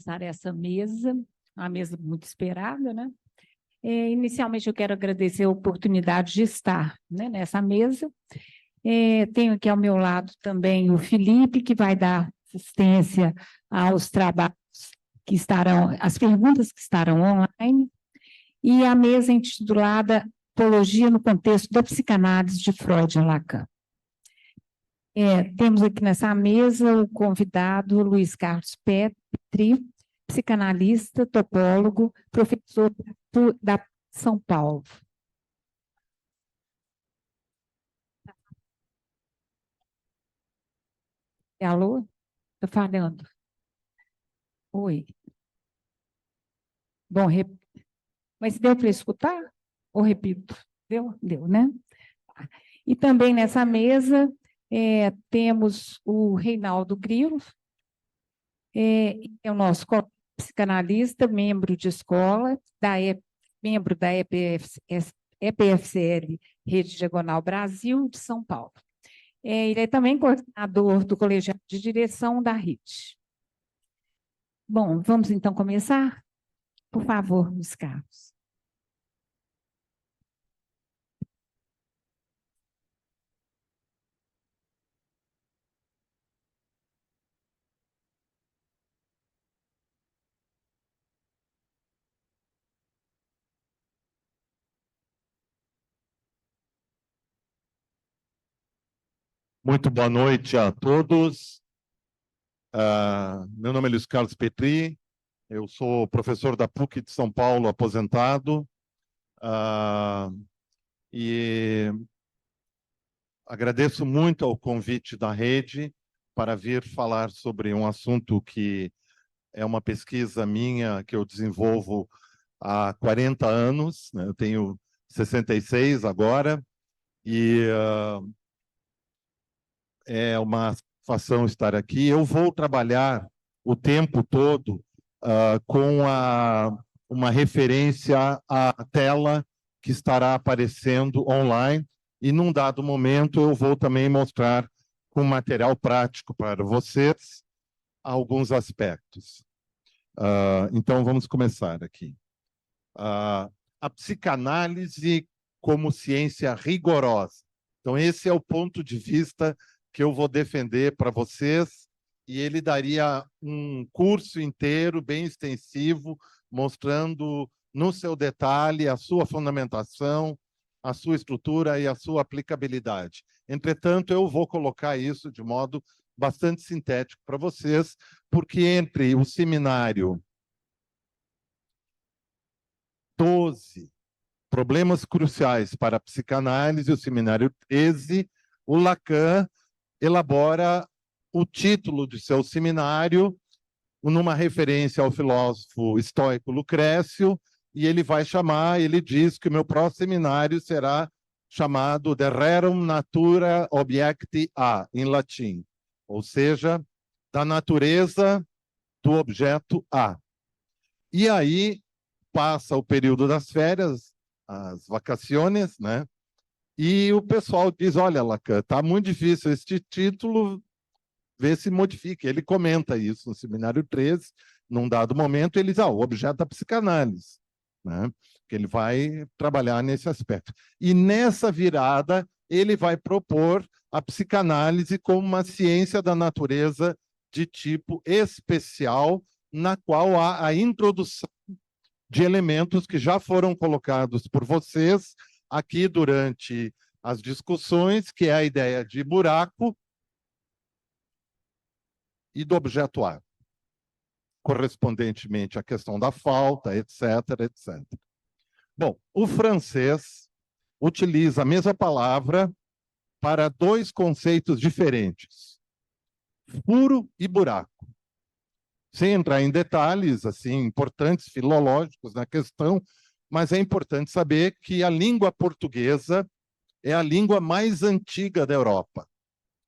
começar essa mesa, uma mesa muito esperada, né? Inicialmente, eu quero agradecer a oportunidade de estar, né, nessa mesa. Tenho aqui ao meu lado também o Felipe, que vai dar assistência aos trabalhos que estarão, as perguntas que estarão online, e a mesa intitulada Psicologia no contexto da psicanálise de Freud e Lacan. Temos aqui nessa mesa o convidado Luiz Carlos Petri, psicanalista, topólogo, professor da São Paulo. Alô? Estou falando. Oi. Bom, mas deu para escutar? Ou repito? Deu? Deu, né? E também nessa mesa temos o Reinaldo Grilo, é o nosso psicanalista, membro de escola, membro da EPFCL Rede Diagonal Brasil, de São Paulo. Ele é também coordenador do colegiado de direção da rede. Bom, vamos então começar? Por favor, Luiz Carlos. Muito boa noite a todos. Meu nome é Luiz Carlos Petri, eu sou professor da PUC de São Paulo, aposentado, e agradeço muito ao convite da rede para vir falar sobre um assunto que é uma pesquisa minha que eu desenvolvo há 40 anos, né? Eu tenho 66 agora, e é uma satisfação estar aqui. Eu vou trabalhar o tempo todo com uma referência à tela que estará aparecendo online, e num dado momento eu vou também mostrar com material prático para vocês alguns aspectos. Então vamos começar aqui. A psicanálise como ciência rigorosa. Então esse é o ponto de vista que eu vou defender para vocês, e ele daria um curso inteiro, bem extensivo, mostrando no seu detalhe a sua fundamentação, a sua estrutura e a sua aplicabilidade. Entretanto, eu vou colocar isso de modo bastante sintético para vocês, porque entre o seminário 12, Problemas Cruciais para a Psicanálise, e o seminário 13, o Lacan elabora o título de seu seminário numa referência ao filósofo estoico Lucrécio, e ele diz que o meu próximo seminário será chamado De Rerum Natura Objecti A, em latim, ou seja, da natureza do objeto A. E aí passa o período das férias, as vacaciones, né? E o pessoal diz, olha, Lacan, está muito difícil este título, vê se modifica. Ele comenta isso no seminário 13, num dado momento, ele diz, o objeto da psicanálise, né? Que ele vai trabalhar nesse aspecto. E nessa virada, ele vai propor a psicanálise como uma ciência da natureza de tipo especial, na qual há a introdução de elementos que já foram colocados por vocês aqui durante as discussões, que é a ideia de buraco e do objeto A, correspondentemente à questão da falta, etc., etc. Bom, o francês utiliza a mesma palavra para dois conceitos diferentes: furo e buraco. Sem entrar em detalhes assim importantes filológicos na questão, mas é importante saber que a língua portuguesa é a língua mais antiga da Europa.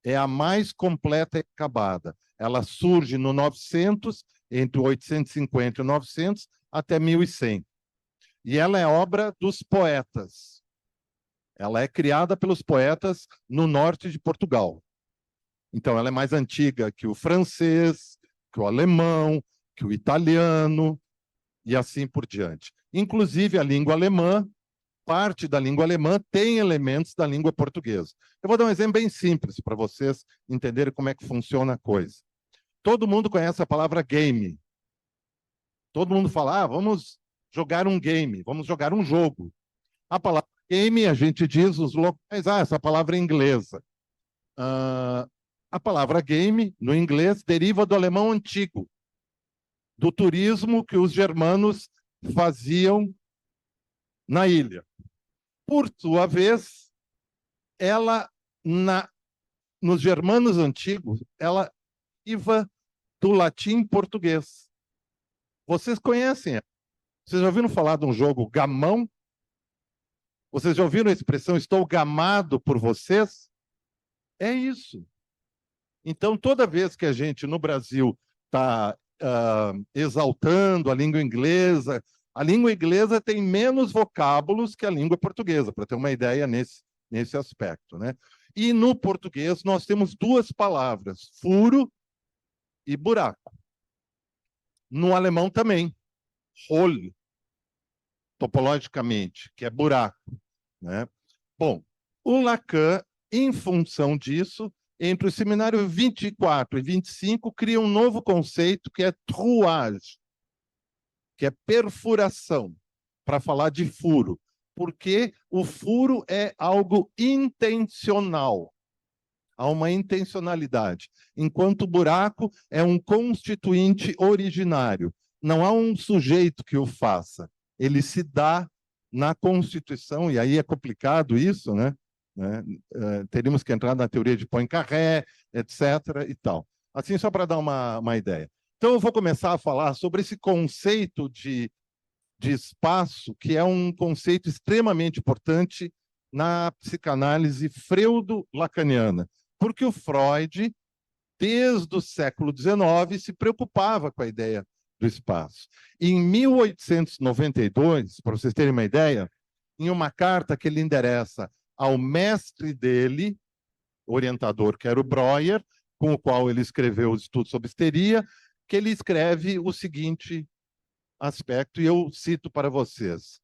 É a mais completa e acabada. Ela surge no 900, entre 850 e 900, até 1100. E ela é obra dos poetas. Ela é criada pelos poetas no norte de Portugal. Então, ela é mais antiga que o francês, que o alemão, que o italiano e assim por diante. Inclusive a língua alemã, parte da língua alemã tem elementos da língua portuguesa. Eu vou dar um exemplo bem simples para vocês entenderem como é que funciona a coisa. Todo mundo conhece a palavra game. Todo mundo fala, vamos jogar um game, vamos jogar um jogo. A palavra game, a gente diz os locais, essa palavra é inglesa. A palavra game, no inglês, deriva do alemão antigo, do turismo que os germanos faziam na ilha. Por sua vez, ela, nos germanos antigos, ela deriva do latim português. Vocês conhecem? Vocês já ouviram falar de um jogo gamão? Vocês já ouviram a expressão estou gamado por vocês? É isso. Então, toda vez que a gente, no Brasil, está exaltando a língua inglesa tem menos vocábulos que a língua portuguesa, para ter uma ideia nesse aspecto, né? E no português nós temos duas palavras, furo e buraco. No alemão também, Hole, topologicamente, que é buraco, né? Bom, o Lacan, em função disso, entre o seminário 24 e 25, cria um novo conceito que é trouage, que é perfuração, para falar de furo, porque o furo é algo intencional, há uma intencionalidade, enquanto o buraco é um constituinte originário, não há um sujeito que o faça, ele se dá na Constituição, e aí é complicado isso, né? Teríamos que entrar na teoria de Poincaré, etc. e tal. Assim, só para dar uma ideia. Então, eu vou começar a falar sobre esse conceito de espaço, que é um conceito extremamente importante na psicanálise freudo-lacaniana, porque o Freud, desde o século XIX, se preocupava com a ideia do espaço. Em 1892, para vocês terem uma ideia, em uma carta que ele endereça ao mestre dele, orientador, que era o Breuer, com o qual ele escreveu os estudos sobre histeria, que ele escreve o seguinte aspecto, e eu cito para vocês.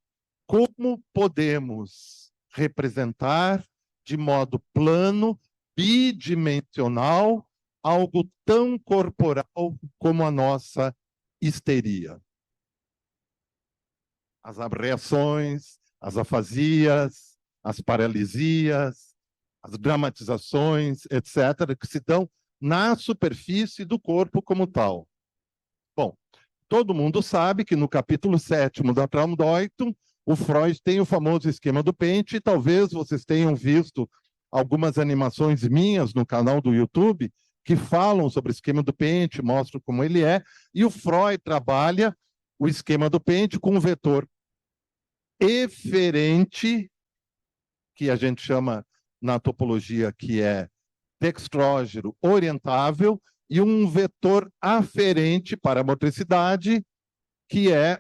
Como podemos representar de modo plano, bidimensional, algo tão corporal como a nossa histeria? As reações, as afasias, as paralisias, as dramatizações, etc., que se dão na superfície do corpo como tal. Bom, todo mundo sabe que no capítulo 7º da Traumdeutung, o Freud tem o famoso esquema do pente, e talvez vocês tenham visto algumas animações minhas no canal do YouTube que falam sobre o esquema do pente, mostram como ele é, e o Freud trabalha o esquema do pente com um vetor eferente, que a gente chama na topologia que é dextrógeno orientável, e um vetor aferente para a motricidade, que é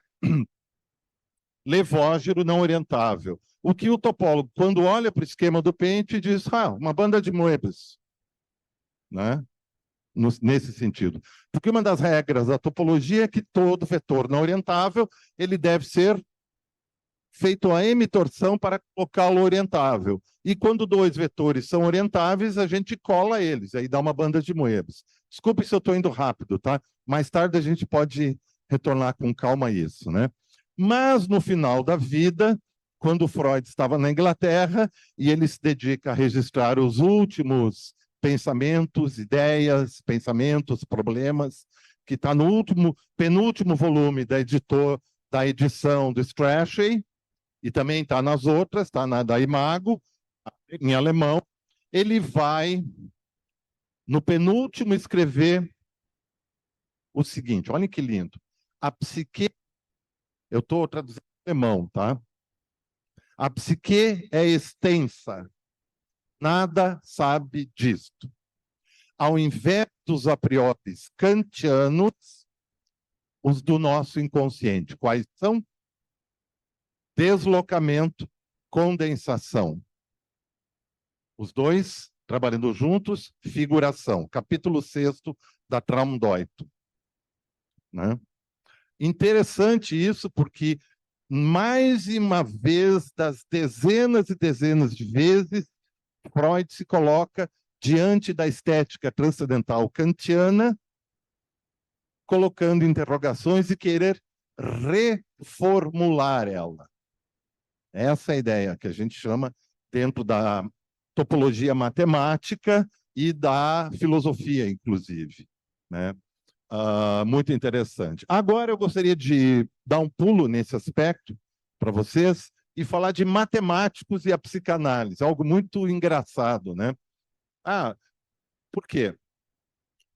levógeno não orientável. O que o topólogo, quando olha para o esquema do pente, diz, uma banda de Moebius, né? Nesse sentido. Porque uma das regras da topologia é que todo vetor não orientável ele deve ser feito a emitorção para colocá-lo orientável. E quando dois vetores são orientáveis, a gente cola eles, aí dá uma banda de Moebius. Desculpe se eu estou indo rápido, tá? Mais tarde a gente pode retornar com calma a isso, né? Mas no final da vida, quando Freud estava na Inglaterra, e ele se dedica a registrar os últimos pensamentos, ideias, pensamentos, problemas, que está no penúltimo volume da edição do Strachey, e também está nas outras, está na da Imago, em alemão. Ele vai, no penúltimo, escrever o seguinte, olha que lindo. A psique, eu estou traduzindo em alemão, tá? A psique é extensa, nada sabe disto. Ao invés dos a priori kantianos, os do nosso inconsciente. Quais são? Deslocamento, condensação. Os dois trabalhando juntos, figuração. Capítulo 6º da Traumdeutung. né? Interessante isso, porque mais de uma vez, das dezenas e dezenas de vezes, Freud se coloca diante da estética transcendental kantiana, colocando interrogações e querer reformular ela. Essa é a ideia que a gente chama, dentro da topologia matemática e da filosofia, inclusive, né? Muito interessante. Agora eu gostaria de dar um pulo nesse aspecto para vocês e falar de matemáticos e a psicanálise, algo muito engraçado, né? Por quê?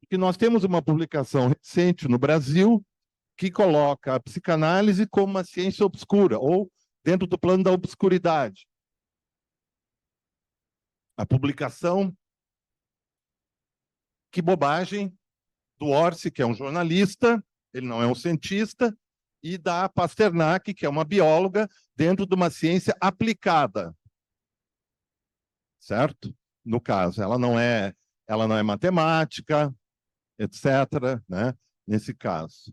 Porque nós temos uma publicação recente no Brasil que coloca a psicanálise como uma ciência obscura, ou dentro do plano da obscuridade. A publicação, que bobagem, do Orsi, que é um jornalista, ele não é um cientista, e da Pasternak, que é uma bióloga, dentro de uma ciência aplicada. Certo? No caso, ela não é matemática, etc., né? Nesse caso.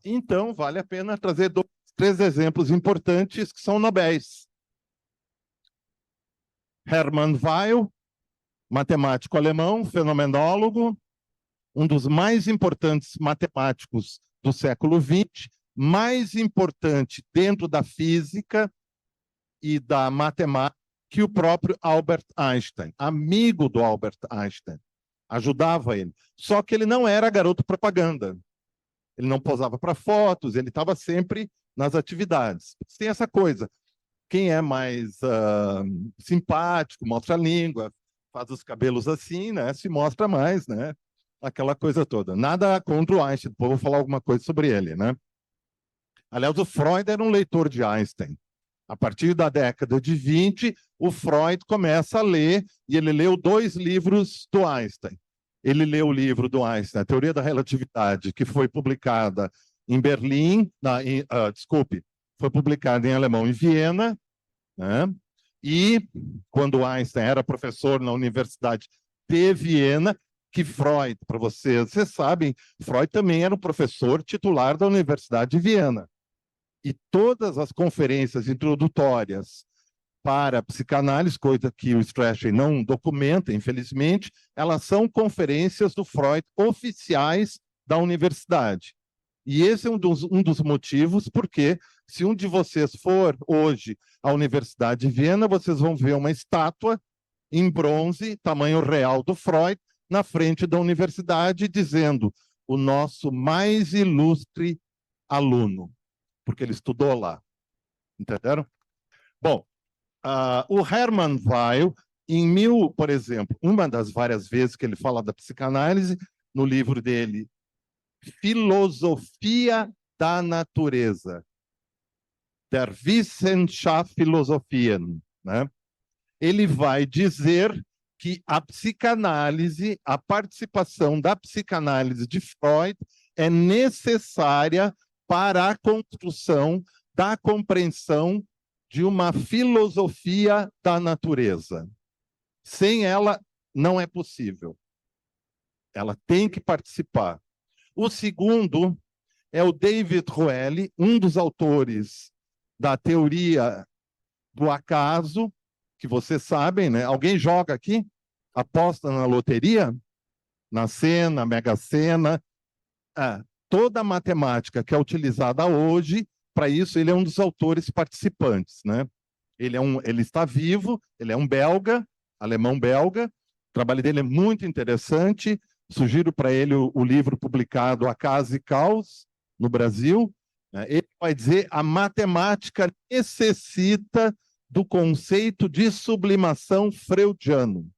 Então, vale a pena trazer três exemplos importantes que são nobéis. Hermann Weyl, matemático alemão, fenomenólogo, um dos mais importantes matemáticos do século XX, mais importante dentro da física e da matemática que o próprio Albert Einstein, amigo do Albert Einstein, ajudava ele. Só que ele não era garoto propaganda. Ele não posava para fotos, ele estava sempre nas atividades. Tem essa coisa. Quem é mais simpático, mostra a língua, faz os cabelos assim, né? Se mostra mais, né? Aquela coisa toda. Nada contra o Einstein, depois vou falar alguma coisa sobre ele, né? Aliás, o Freud era um leitor de Einstein. A partir da década de 20, o Freud começa a ler, e ele leu 2 livros do Einstein. Ele leu o livro do Einstein, A Teoria da Relatividade, que foi publicada em Berlim, foi publicada em alemão em Viena, né? E quando Einstein era professor na Universidade de Viena, que Freud, para vocês sabem, Freud também era um professor titular da Universidade de Viena. E todas as conferências introdutórias para a psicanálise, coisa que o Strachey não documenta, infelizmente, elas são conferências do Freud oficiais da universidade. E esse é um dos motivos porque, se um de vocês for hoje à Universidade de Viena, vocês vão ver uma estátua em bronze, tamanho real do Freud, na frente da universidade, dizendo o nosso mais ilustre aluno, porque ele estudou lá. Entenderam? Bom, o Hermann Weyl, por exemplo, uma das várias vezes que ele fala da psicanálise, no livro dele, Filosofia da Natureza, Der Wissenschaft Philosophien, né? Ele vai dizer que a psicanálise, a participação da psicanálise de Freud é necessária para a construção da compreensão de uma filosofia da natureza. Sem ela, não é possível. Ela tem que participar. O segundo é o David Roelle, um dos autores da teoria do acaso, que vocês sabem, né? Alguém joga aqui? Aposta na loteria? Na Sena, Mega Sena? Toda a matemática que é utilizada hoje, para isso, ele é um dos autores participantes, né? Ele está vivo, ele é um belga, alemão-belga, o trabalho dele é muito interessante, sugiro para ele o livro publicado Acaso e Caos, no Brasil. Ele vai dizer a matemática necessita do conceito de sublimação freudiano.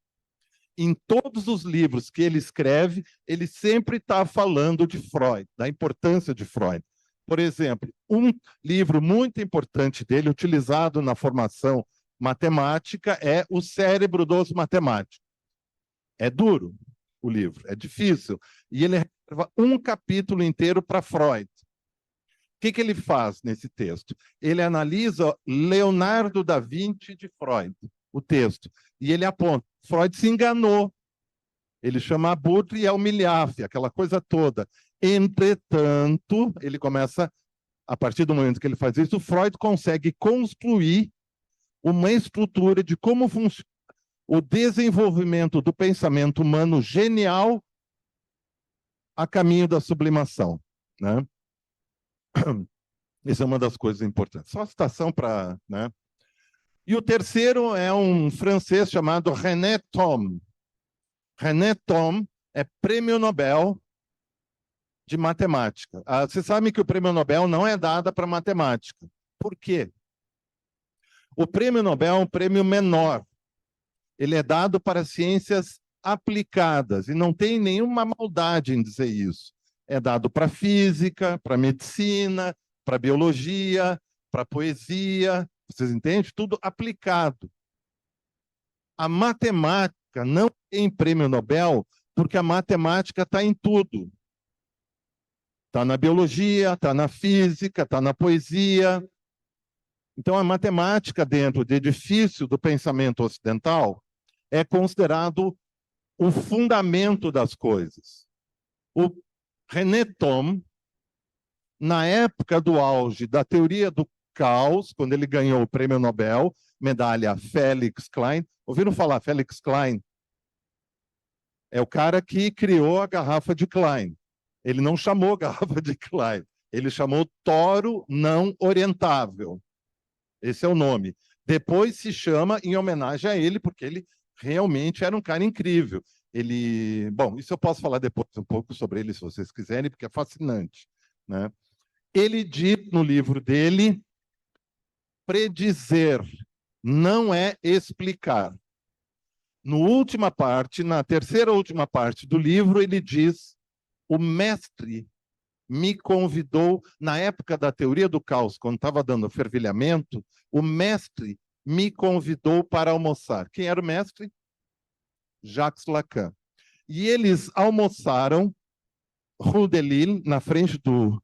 Em todos os livros que ele escreve, ele sempre está falando de Freud, da importância de Freud. Por exemplo, um livro muito importante dele, utilizado na formação matemática, é O Cérebro dos Matemáticos. É duro o livro, é difícil. E ele reserva um capítulo inteiro para Freud. O que ele faz nesse texto? Ele analisa Leonardo da Vinci de Freud, o texto, e ele aponta, Freud se enganou. Ele chama Abutre e é o Milhaf, aquela coisa toda. Entretanto, ele começa, a partir do momento que ele faz isso, Freud consegue construir uma estrutura de como funciona o desenvolvimento do pensamento humano genial a caminho da sublimação, né? Essa é uma das coisas importantes. Só a citação para, né? E o terceiro é um francês chamado René Thom. René Thom é prêmio Nobel de matemática. Vocês sabem que o prêmio Nobel não é dado para matemática. Por quê? O prêmio Nobel é um prêmio menor. Ele é dado para ciências aplicadas, e não tem nenhuma maldade em dizer isso. É dado para física, para medicina, para biologia, para poesia, vocês entendem? Tudo aplicado. A matemática não tem prêmio Nobel porque a matemática está em tudo. Está na biologia, está na física, está na poesia. Então, a matemática, dentro do edifício do pensamento ocidental, é considerado o fundamento das coisas. O René Thom, na época do auge da teoria do caos, quando ele ganhou o prêmio Nobel, medalha Felix Klein. Ouviram falar Felix Klein? É o cara que criou a garrafa de Klein. Ele não chamou garrafa de Klein, ele chamou toro não orientável. Esse é o nome. Depois se chama em homenagem a ele, porque ele realmente era um cara incrível. Ele, bom, isso eu posso falar depois um pouco sobre ele, se vocês quiserem, porque é fascinante, né? Ele diz no livro dele: predizer não é explicar. Na terceira última parte do livro, ele diz: o mestre me convidou, na época da teoria do caos, quando estava dando fervilhamento, o mestre me convidou para almoçar. Quem era o mestre? Jacques Lacan. E eles almoçaram Rue de Lille, na frente do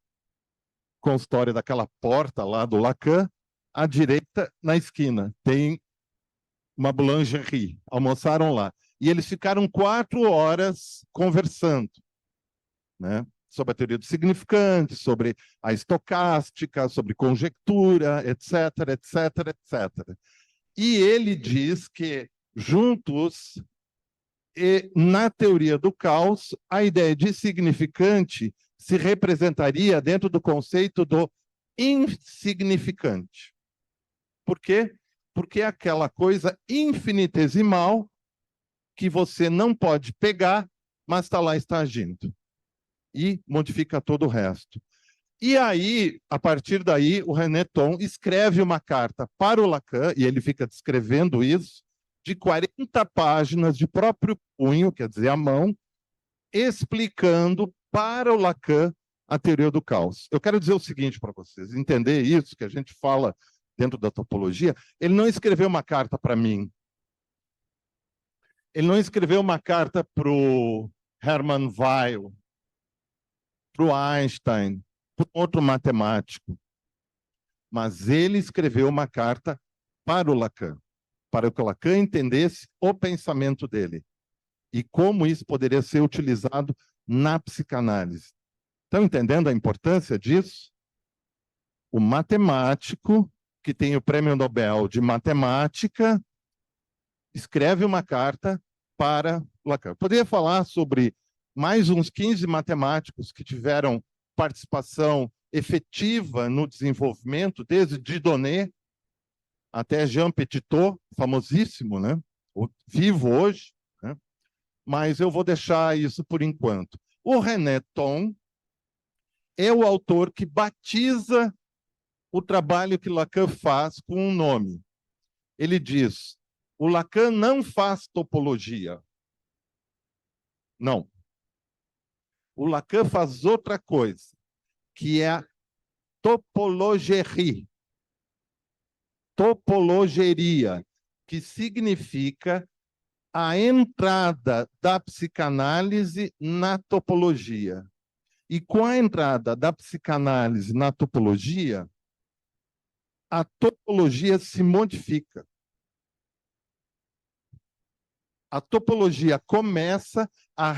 consultório daquela porta lá do Lacan, à direita, na esquina, tem uma boulangerie. Almoçaram lá. E eles ficaram 4 horas conversando, né? Sobre a teoria do significante, sobre a estocástica, sobre conjectura, etc, etc, etc. E ele diz que, juntos, na teoria do caos, a ideia de significante se representaria dentro do conceito do insignificante. Por quê? Porque é aquela coisa infinitesimal que você não pode pegar, mas está lá, está agindo. E modifica todo o resto. E aí, a partir daí, o René Thom escreve uma carta para o Lacan, e ele fica descrevendo isso, de 40 páginas de próprio punho, quer dizer, à mão, explicando para o Lacan a teoria do caos. Eu quero dizer o seguinte para vocês, entender isso que a gente fala dentro da topologia, ele não escreveu uma carta para mim. Ele não escreveu uma carta para o Hermann Weyl, para o Einstein, para outro matemático. Mas ele escreveu uma carta para o Lacan, para que o Lacan entendesse o pensamento dele e como isso poderia ser utilizado na psicanálise. Estão entendendo a importância disso? O matemático, que tem o prêmio Nobel de matemática, escreve uma carta para Lacan. Eu poderia falar sobre mais uns 15 matemáticos que tiveram participação efetiva no desenvolvimento, desde Dieudonné até Jean Petitot, famosíssimo, né? Vivo hoje, né? Mas eu vou deixar isso por enquanto. O René Thom é o autor que batiza o trabalho que Lacan faz com um nome. Ele diz: o Lacan não faz topologia. Não. O Lacan faz outra coisa, que é a topologerie. Topologeria, que significa a entrada da psicanálise na topologia. E com a entrada da psicanálise na topologia, a topologia se modifica. A topologia começa a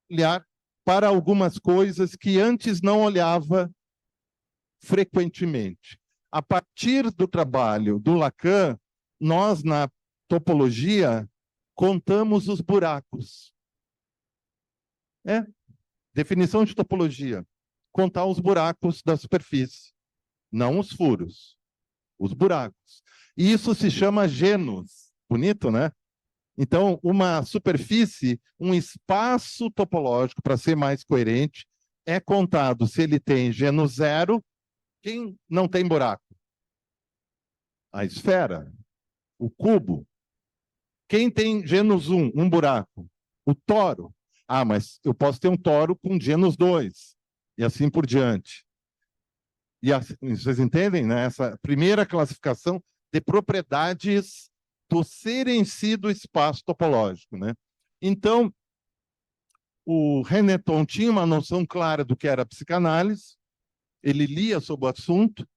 olhar para algumas coisas que antes não olhava frequentemente. A partir do trabalho do Lacan, nós, na topologia, contamos os buracos. Definição de topologia: contar os buracos da superfície, não os furos, os buracos. E isso se chama genus. Bonito, né? Então, uma superfície, um espaço topológico, para ser mais coerente, é contado se ele tem genus 0. Quem não tem buraco? A esfera, o cubo. Quem tem genus 1, um buraco? O toro. Ah, mas eu posso ter um toro com genus 2, e assim por diante. E assim, vocês entendem, né? Essa primeira classificação de propriedades do ser em si do espaço topológico, né? Então, o Reneton tinha uma noção clara do que era a psicanálise, ele lia sobre o assunto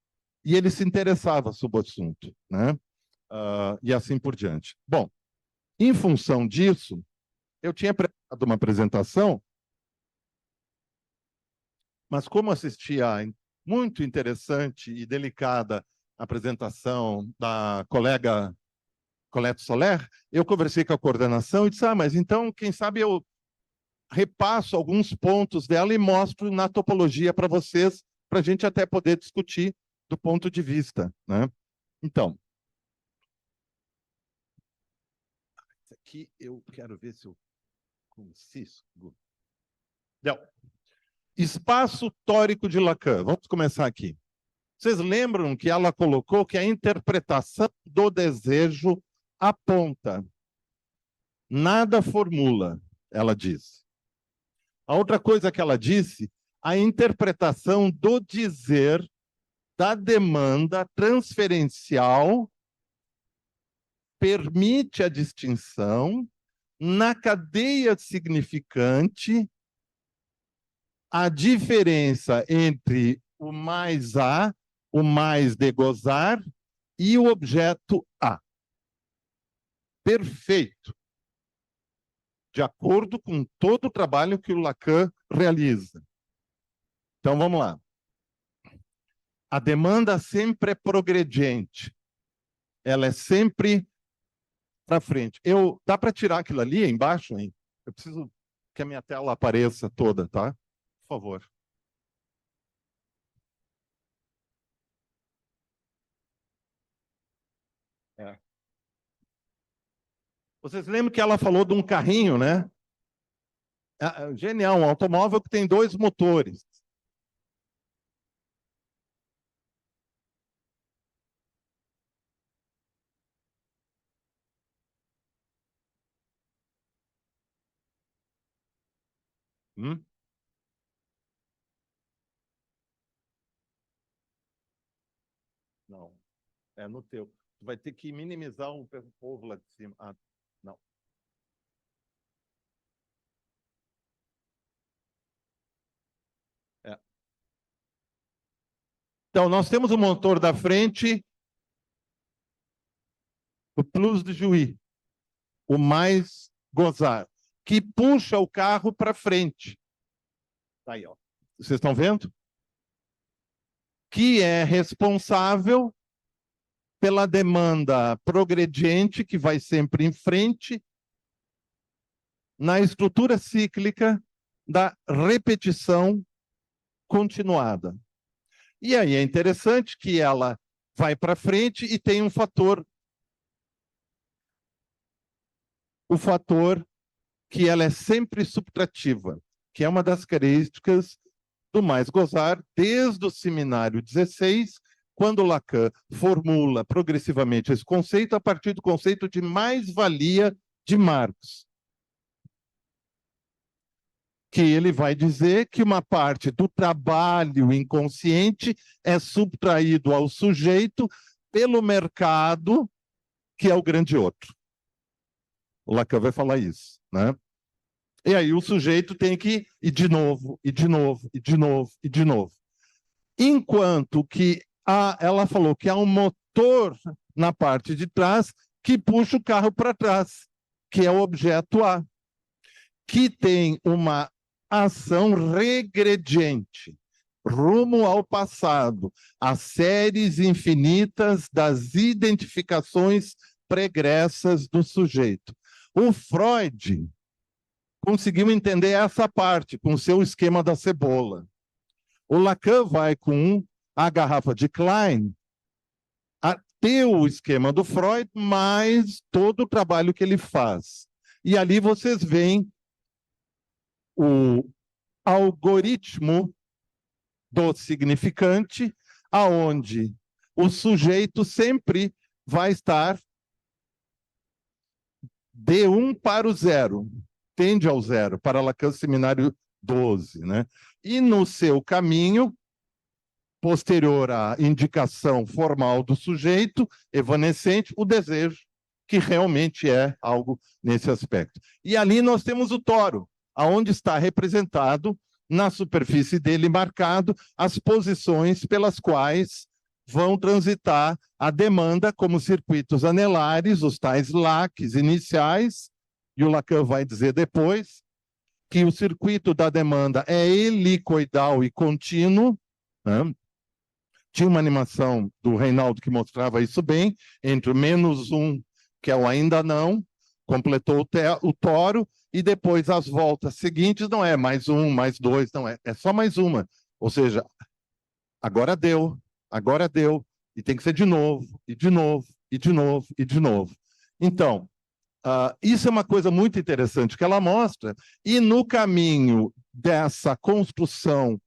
e ele se interessava sobre o assunto, né? E assim por diante. Bom, em função disso, eu tinha preparado uma apresentação, mas como assisti a muito interessante e delicada apresentação da colega Colette Soler, eu conversei com a coordenação e disse, mas então, quem sabe eu repasso alguns pontos dela e mostro na topologia para vocês, para a gente até poder discutir do ponto de vista, né? Então, isso aqui eu quero ver se eu consigo. Não. Espaço tórico de Lacan. Vamos começar aqui. Vocês lembram que ela colocou que a interpretação do desejo aponta, nada formula, ela disse. A outra coisa que ela disse, a interpretação do dizer da demanda transferencial permite a distinção na cadeia significante, a diferença entre o mais A, o mais de gozar e o objeto A. Perfeito. De acordo com todo o trabalho que o Lacan realiza. Então, vamos lá. A demanda sempre é progrediente. Ela é sempre para frente. Dá para tirar aquilo ali embaixo, hein? Eu preciso que a minha tela apareça toda, tá? Por favor. Vocês lembram que ela falou de um carrinho, né? Genial, um automóvel que tem 2 motores. Não, é no teu. Tu vai ter que minimizar o povo lá de cima. Ah, não. Então, nós temos o motor da frente, o plus de Juí, o mais gozar, que puxa o carro para frente. Tá aí, ó. Vocês estão vendo? Que é responsável pela demanda progrediente, que vai sempre em frente, na estrutura cíclica da repetição continuada. E aí é interessante que ela vai para frente e tem um fator. O fator que ela é sempre subtrativa, que é uma das características do mais gozar, desde o seminário 16, quando Lacan formula progressivamente esse conceito a partir do conceito de mais-valia de Marx. Que ele vai dizer que uma parte do trabalho inconsciente é subtraído ao sujeito pelo mercado, que é o grande outro. O Lacan vai falar isso, né? E aí o sujeito tem que ir de novo, e de novo, e de novo, e de novo. Enquanto que ela falou que há um motor na parte de trás que puxa o carro para trás, que é o objeto A, que tem uma ação regrediente, rumo ao passado, as séries infinitas das identificações pregressas do sujeito. O Freud conseguiu entender essa parte com o seu esquema da cebola. O Lacan vai com a garrafa de Klein a ter o esquema do Freud, mais todo o trabalho que ele faz. E ali vocês veem o algoritmo do significante, aonde o sujeito sempre vai estar de 1 para o 0, tende ao 0, para Lacan, seminário 12, né? E no seu caminho, posterior à indicação formal do sujeito, evanescente, o desejo, que realmente é algo nesse aspecto. E ali nós temos o toro, aonde está representado, na superfície dele marcado, as posições pelas quais vão transitar a demanda como circuitos anelares, os tais LACs iniciais, e o Lacan vai dizer depois que o circuito da demanda é helicoidal e contínuo, né? Tinha uma animação do Reinaldo que mostrava isso bem, entre o -1, que é o ainda não, completou o toro, e depois as voltas seguintes não é mais 1, mais 2, não é, é só mais uma. Ou seja, agora deu, e tem que ser de novo, e de novo, e de novo, e de novo. Então, isso é uma coisa muito interessante que ela mostra, e no caminho dessa construção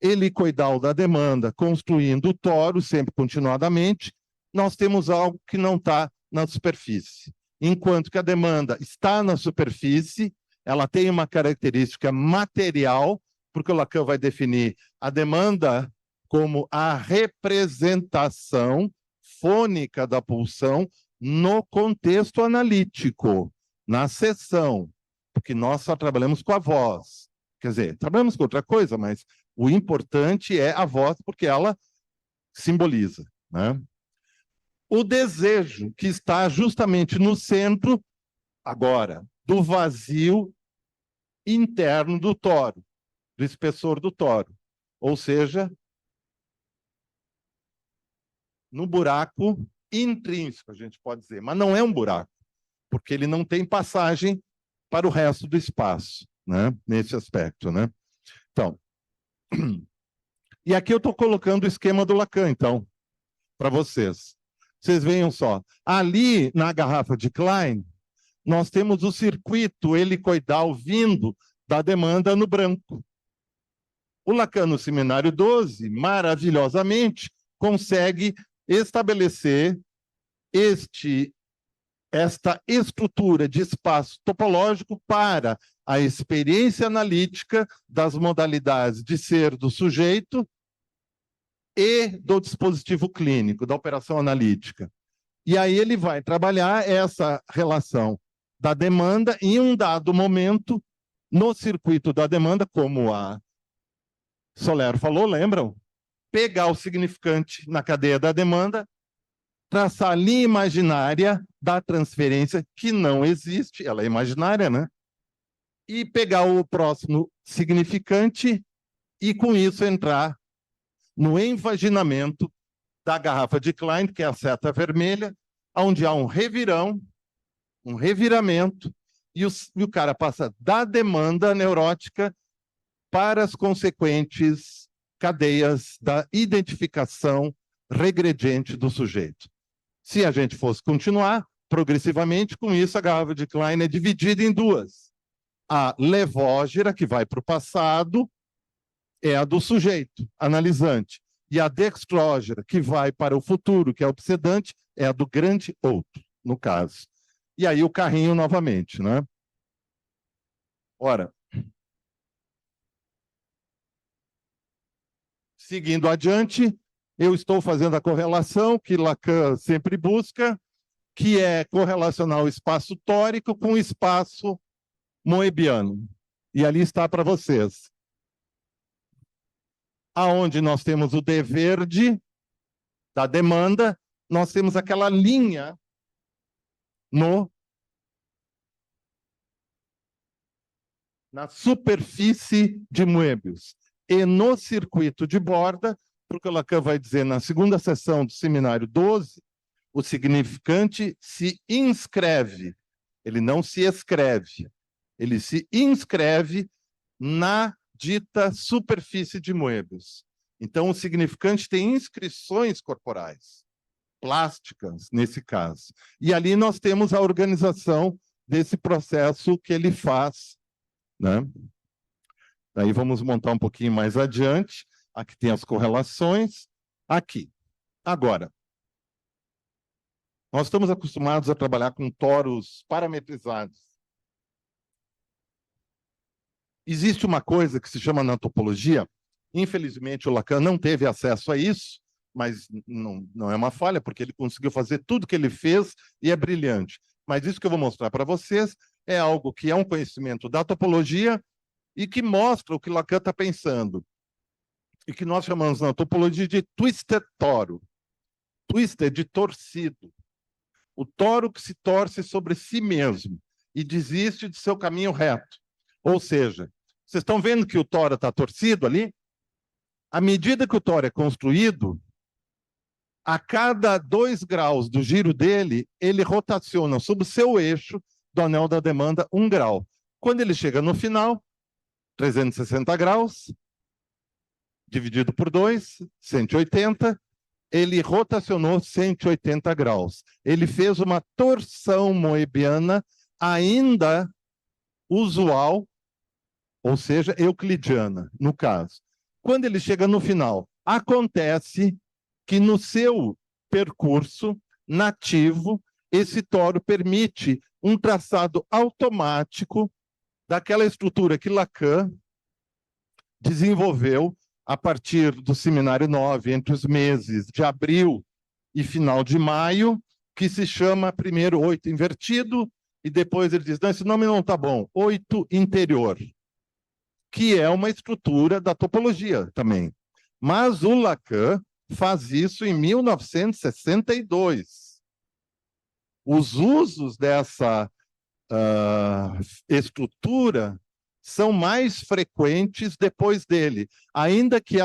helicoidal da demanda, construindo o toro sempre continuadamente, nós temos algo que não está na superfície. Enquanto que a demanda está na superfície, ela tem uma característica material, porque o Lacan vai definir a demanda como a representação fônica da pulsão no contexto analítico, na sessão, porque nós só trabalhamos com a voz. Quer dizer, trabalhamos com outra coisa, mas o importante é a voz, porque ela simboliza, né? O desejo, que está justamente no centro, agora, do vazio interno do toro, do espessor do toro. Ou seja, no buraco intrínseco, a gente pode dizer, mas não é um buraco, porque ele não tem passagem para o resto do espaço, né? Nesse aspecto, né? Então, e aqui eu estou colocando o esquema do Lacan, então, para vocês. Vocês vejam só, ali na garrafa de Klein, nós temos o circuito helicoidal vindo da demanda no branco. O Lacan, no seminário 12, maravilhosamente, consegue estabelecer esta estrutura de espaço topológico para a experiência analítica das modalidades de ser do sujeito e do dispositivo clínico, da operação analítica. E aí ele vai trabalhar essa relação da demanda em um dado momento no circuito da demanda, como a Solero falou, lembram? Pegar o significante na cadeia da demanda, traçar a linha imaginária da transferência, que não existe, ela é imaginária, né? E pegar o próximo significante e, com isso, entrar no envaginamento da garrafa de Klein, que é a seta vermelha, onde há um revirão, um reviramento, e o cara passa da demanda neurótica para as consequentes cadeias da identificação regrediente do sujeito. Se a gente fosse continuar, progressivamente, com isso, a garrafa de Klein é dividida em duas. A levógera, que vai para o passado, é a do sujeito, analisante. E a dextrógera, que vai para o futuro, que é obsedante, é a do grande outro, no caso. E aí o carrinho novamente, né? Ora, seguindo adiante, eu estou fazendo a correlação que Lacan sempre busca, que é correlacionar o espaço tórico com o espaço moebiano. E ali está para vocês. Aonde nós temos o D verde da demanda, nós temos aquela linha no na superfície de Möbius e no circuito de borda, porque o Lacan vai dizer na segunda seção do seminário 12, o significante se inscreve, ele não se escreve, ele se inscreve na dita superfície de Möbius. Então, o significante tem inscrições corporais, plásticas, nesse caso. E ali nós temos a organização desse processo que ele faz, né? Daí vamos montar um pouquinho mais adiante. Aqui tem as correlações. Aqui. Agora, nós estamos acostumados a trabalhar com toros parametrizados. Existe uma coisa que se chama na topologia, infelizmente o Lacan não teve acesso a isso, mas não é uma falha, porque ele conseguiu fazer tudo que ele fez e é brilhante. Mas isso que eu vou mostrar para vocês é algo que é um conhecimento da topologia e que mostra o que Lacan está pensando. E que nós chamamos na topologia de twisted toro. Twisted de torcido. O toro que se torce sobre si mesmo e desiste de seu caminho reto. Ou seja, vocês estão vendo que o toro está torcido ali? À medida que o toro é construído, a cada 2 graus do giro dele, ele rotaciona sobre o seu eixo do anel da demanda 1 grau. Quando ele chega no final, 360 graus, dividido por 2, 180, ele rotacionou 180 graus. Ele fez uma torção moebiana ainda usual, ou seja, euclidiana, no caso. Quando ele chega no final, acontece que no seu percurso nativo, esse toro permite um traçado automático daquela estrutura que Lacan desenvolveu a partir do seminário 9, entre os meses de abril e final de maio, que se chama primeiro 8 invertido, e depois ele diz, não, esse nome não está bom, 8 interior, que é uma estrutura da topologia também. Mas o Lacan faz isso em 1962. Os usos dessa estrutura são mais frequentes depois dele, ainda que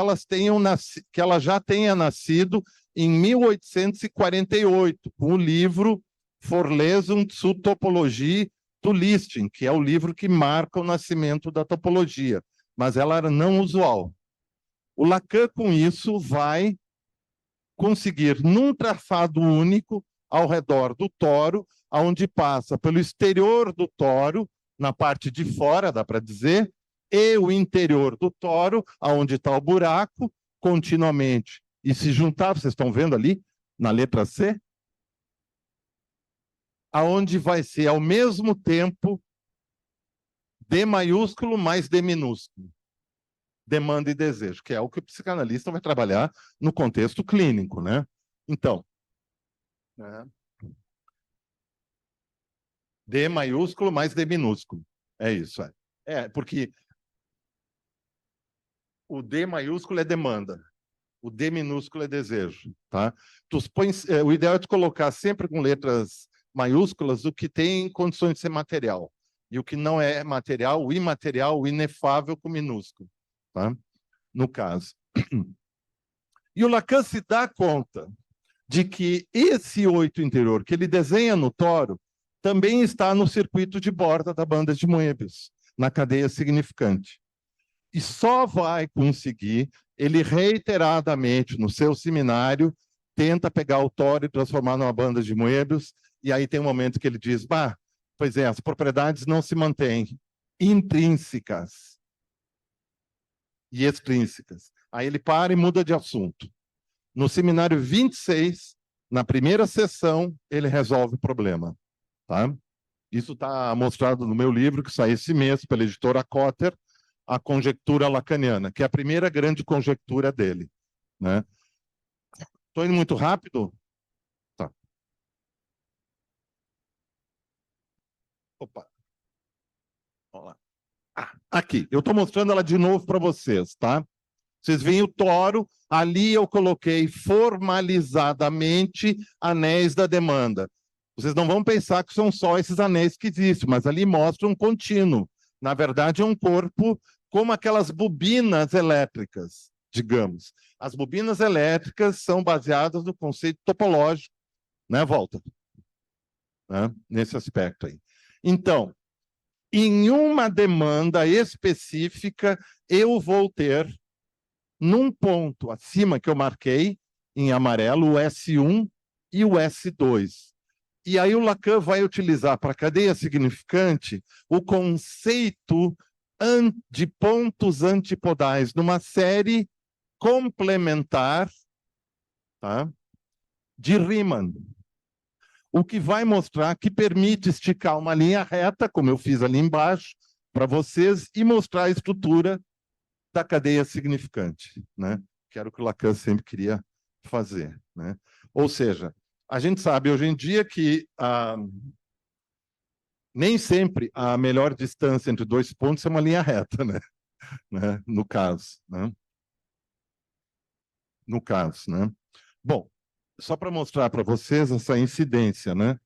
que ela já tenha nascido em 1848, com o livro Vorlesung zur Topologie do Listing, que é o livro que marca o nascimento da topologia, mas ela era não usual. O Lacan, com isso, vai conseguir, num traçado único, ao redor do toro, onde passa pelo exterior do toro, na parte de fora, dá para dizer, e o interior do toro, onde está o buraco, continuamente. E se juntar, vocês estão vendo ali, na letra C, aonde vai ser, ao mesmo tempo, D maiúsculo mais D minúsculo. Demanda e desejo, que é o que o psicanalista vai trabalhar no contexto clínico, né? Então, D maiúsculo mais D minúsculo. É isso, é. Porque o D maiúsculo é demanda, o D minúsculo é desejo, tá? O ideal é tu colocar sempre com letras maiúsculas o que tem condições de ser material. E o que não é material, o imaterial, o inefável com minúsculo, tá? No caso. E o Lacan se dá conta de que esse 8 interior que ele desenha no toro também está no circuito de borda da banda de Möbius, na cadeia significante. E só vai conseguir, ele reiteradamente, no seu seminário, tenta pegar o toro e transformar numa banda de Möbius, e aí tem um momento que ele diz, pois é, as propriedades não se mantêm intrínsecas e extrínsecas. Aí ele para e muda de assunto. No seminário 26, na primeira sessão, ele resolve o problema. Tá? Isso está mostrado no meu livro, que saiu esse mês pela editora Cotter, A Conjectura Lacaniana, que é a primeira grande conjectura dele. Né? Estou indo muito rápido? Tá. Opa. Vamos lá. Aqui, eu estou mostrando ela de novo para vocês, tá? Vocês veem o toro, ali eu coloquei formalizadamente anéis da demanda. Vocês não vão pensar que são só esses anéis que existem, mas ali mostra um contínuo Na verdade, é um corpo como aquelas bobinas elétricas, digamos. As bobinas elétricas são baseadas no conceito topológico, né, Walter? Né? Nesse aspecto aí. Então, em uma demanda específica, eu vou ter, num ponto acima que eu marquei, em amarelo, o S1 e o S2. E aí o Lacan vai utilizar para a cadeia significante o conceito de pontos antipodais numa série complementar, tá, de Riemann. O que vai mostrar que permite esticar uma linha reta, como eu fiz ali embaixo, para vocês, e mostrar a estrutura da cadeia significante, né? Que era o que o Lacan sempre queria fazer, né? Ou seja, a gente sabe hoje em dia que nem sempre a melhor distância entre dois pontos é uma linha reta, né? No caso, né? No caso, né? Bom, só para mostrar para vocês essa incidência, né?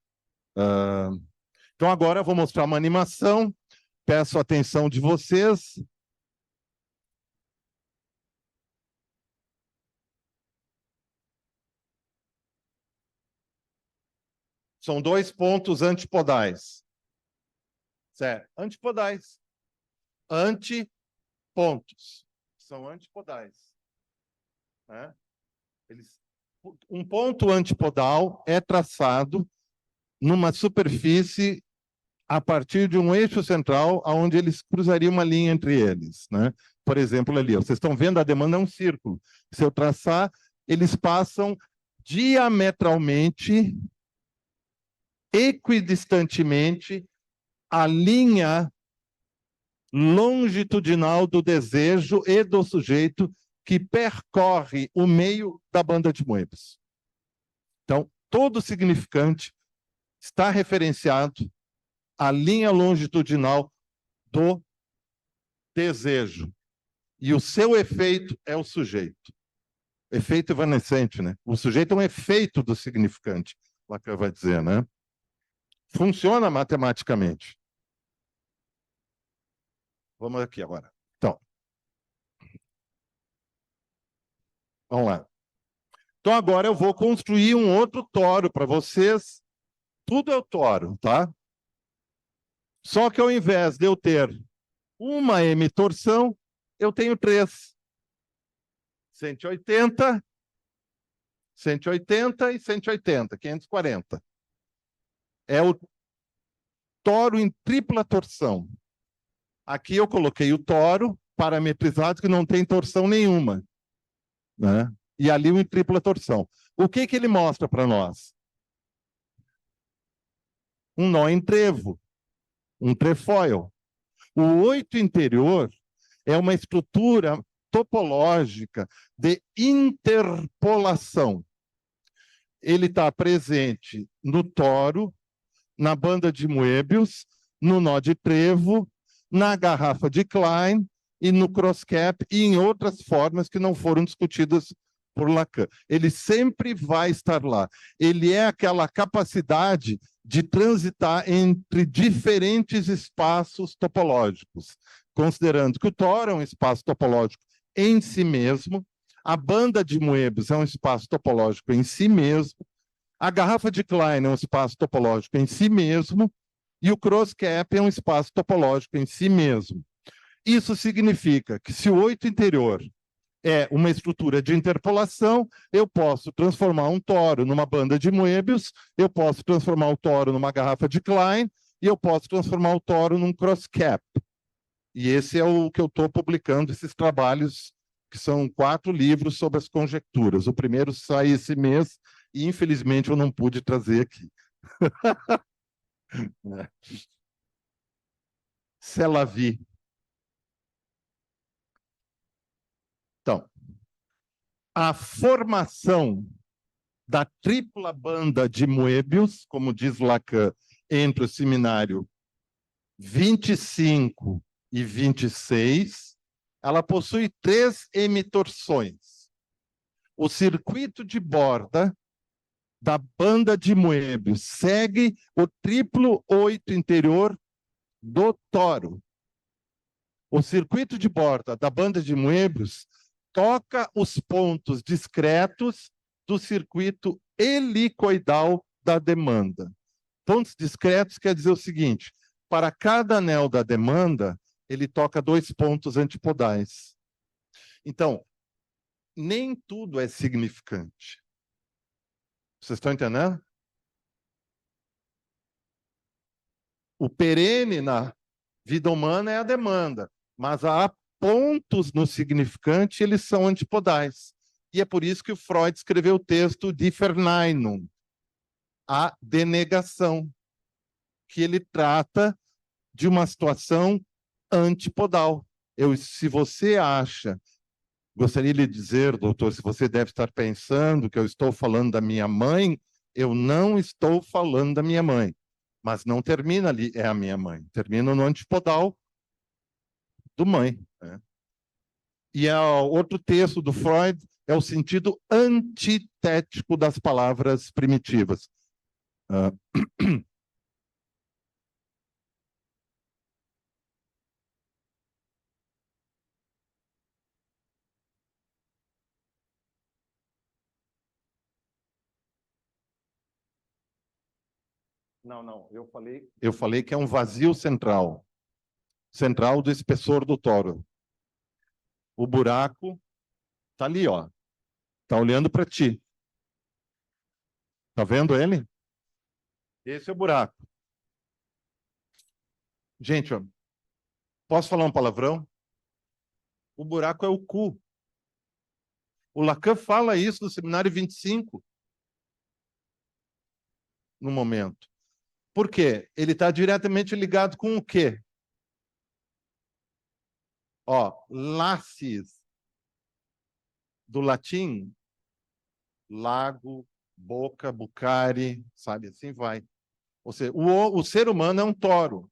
Então agora eu vou mostrar uma animação, peço a atenção de vocês. São dois pontos antipodais. Certo? Antipodais. Antipontos. São antipodais. Né? Um ponto antipodal é traçado numa superfície a partir de um eixo central onde eles cruzariam uma linha entre eles. Né? Por exemplo, ali, ó, vocês estão vendo, a demanda é um círculo. Se eu traçar, eles passam diametralmente, equidistantemente, a linha longitudinal do desejo e do sujeito que percorre o meio da banda de Moebius. Então, todo significante está referenciado à linha longitudinal do desejo. E o seu efeito é o sujeito. Efeito evanescente, né? O sujeito é um efeito do significante, Lacan vai dizer, né? Funciona matematicamente. Vamos aqui agora. Então, vamos lá. Então, agora eu vou construir um outro toro para vocês. Tudo é o toro, tá? Só que ao invés de eu ter uma M-torção, eu tenho três. 180, 180 e 180, 540. É o toro em tripla torção. Aqui eu coloquei o toro parametrizado que não tem torção nenhuma, né? E ali o em tripla torção. O que que ele mostra para nós? Um nó em trevo, um trefoil. O 8 interior é uma estrutura topológica de interpolação. Ele está presente no toro, na banda de Moebius, no nó de trevo, na garrafa de Klein e no cross-cap e em outras formas que não foram discutidas por Lacan. Ele sempre vai estar lá. Ele é aquela capacidade de transitar entre diferentes espaços topológicos, considerando que o toro é um espaço topológico em si mesmo, a banda de Moebius é um espaço topológico em si mesmo, a garrafa de Klein é um espaço topológico em si mesmo, e o cross-cap é um espaço topológico em si mesmo. Isso significa que se o 8 interior é uma estrutura de interpolação, eu posso transformar um toro numa banda de Moebius, eu posso transformar o toro numa garrafa de Klein, e eu posso transformar o toro num cross-cap. E esse é o que eu estou publicando, esses trabalhos, que são 4 livros sobre as conjecturas. O primeiro sai esse mês, e infelizmente eu não pude trazer aqui. C'est la vie. Então, a formação da tripla banda de Moebius, como diz Lacan, entre o seminário 25 e 26, ela possui 3 emitorções. O circuito de borda da banda de Moebius segue o triplo 8 interior do toro. O circuito de borda da banda de Möbius toca os pontos discretos do circuito helicoidal da demanda. Pontos discretos quer dizer o seguinte: para cada anel da demanda, ele toca 2 pontos antipodais. Então, nem tudo é significante. Vocês estão entendendo? O perene na vida humana é a demanda, mas há pontos no significante, eles são antipodais. E é por isso que o Freud escreveu o texto Die Verneinung, a denegação, que ele trata de uma situação antipodal. Se você acha, gostaria de dizer, doutor, se você deve estar pensando que eu estou falando da minha mãe, eu não estou falando da minha mãe. Mas não termina ali, é a minha mãe. Termina no antipodal do mãe. Né? E outro texto do Freud é o sentido antitético das palavras primitivas. Não, eu falei que é um vazio central do espessor do toro. O buraco tá ali, ó. Tá olhando para ti. Tá vendo ele? Esse é o buraco. Gente, ó, posso falar um palavrão? O buraco é o cu. O Lacan fala isso no seminário 25, no momento. Por quê? Ele está diretamente ligado com o quê? Ó, lacis, do latim, lago, boca, bucare, sabe? Assim vai. Ou seja, o ser humano é um toro.